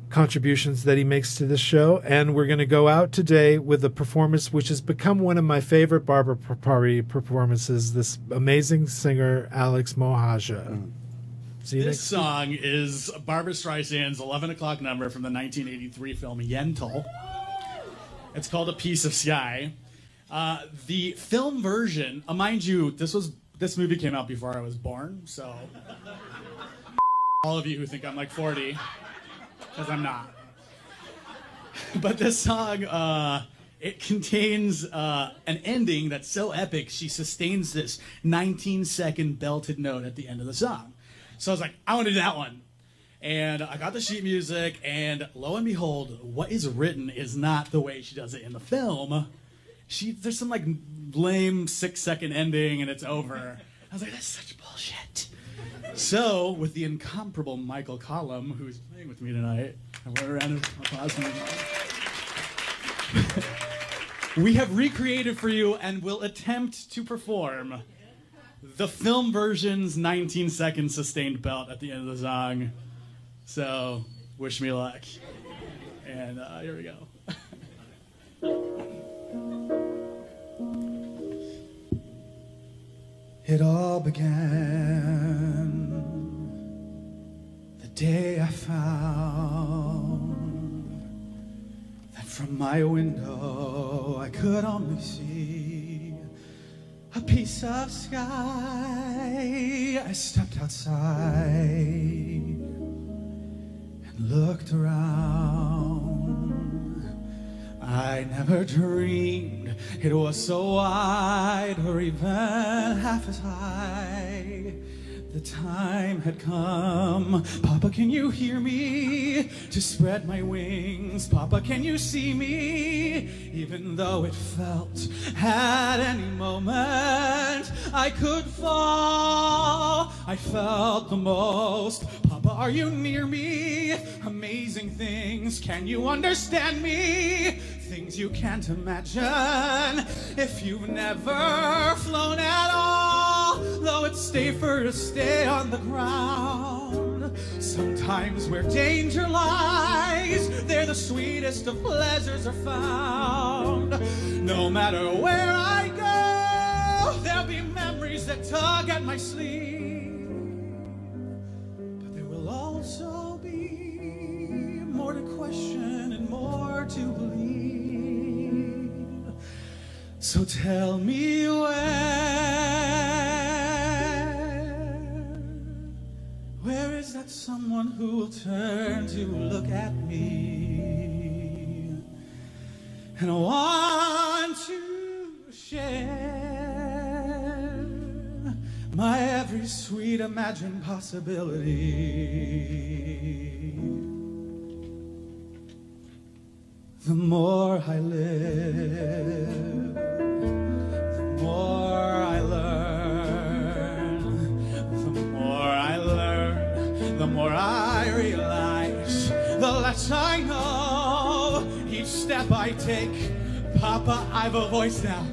contributions that he makes to the show. And we're going to go out today with a performance which has become one of my favorite Barbra party performances, this amazing singer Alex Mohajer. This song is Barbra Streisand's 11 o'clock number from the 1983 film Yentl. It's called A Piece of Sky. The film version, mind you, this movie came out before I was born, so all of you who think I'm like 40, because I'm not. But this song, it contains an ending that's so epic, she sustains this 19-second belted note at the end of the song. So I was like, I want to do that one. And I got the sheet music, and lo and behold, what is written is not the way she does it in the film. There's some like lame 6-second ending, and it's over. I was like, that's such bullshit. So, with the incomparable Michael Collum, who's playing with me tonight, I want a round of applause for him. We have recreated for you and will attempt to perform the film version's 19-second sustained belt at the end of the song. So, wish me luck. And here we go. It all began the day I found that from my window I could only see a piece of sky. I stepped outside and looked around. I never dreamed it was so wide or even half as high. The time had come. Papa, can you hear me? To spread my wings. Papa, can you see me? Even though it felt at any moment I could fall, I felt the most. Papa, are you near me? Amazing things, can you understand me? Things you can't imagine if you've never flown at all. Though it's safer to stay on the ground. Sometimes where danger lies, there the sweetest of pleasures are found. No matter where I go, there'll be memories that tug at my sleeve. But there will also be more to question and more to believe. So tell me where is that someone who will turn to look at me and want to share my every sweet imagined possibility. The more I live, the more I learn. The more I learn, the more I realize, the less I know. Each step I take, Papa, I've a voice now.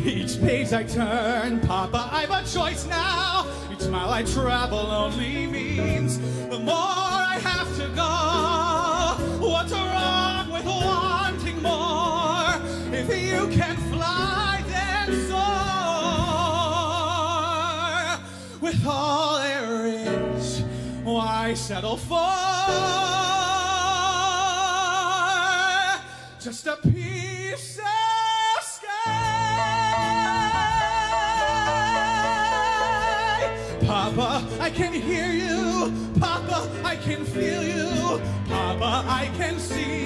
Each page I turn, Papa, I've a choice now. Each mile I travel only means the more I have to go. What's wrong with wanting more? If you can fly, then soar. With all there is, why settle for just a piece of Papa, I can hear you. Papa, I can feel you. Papa, I can see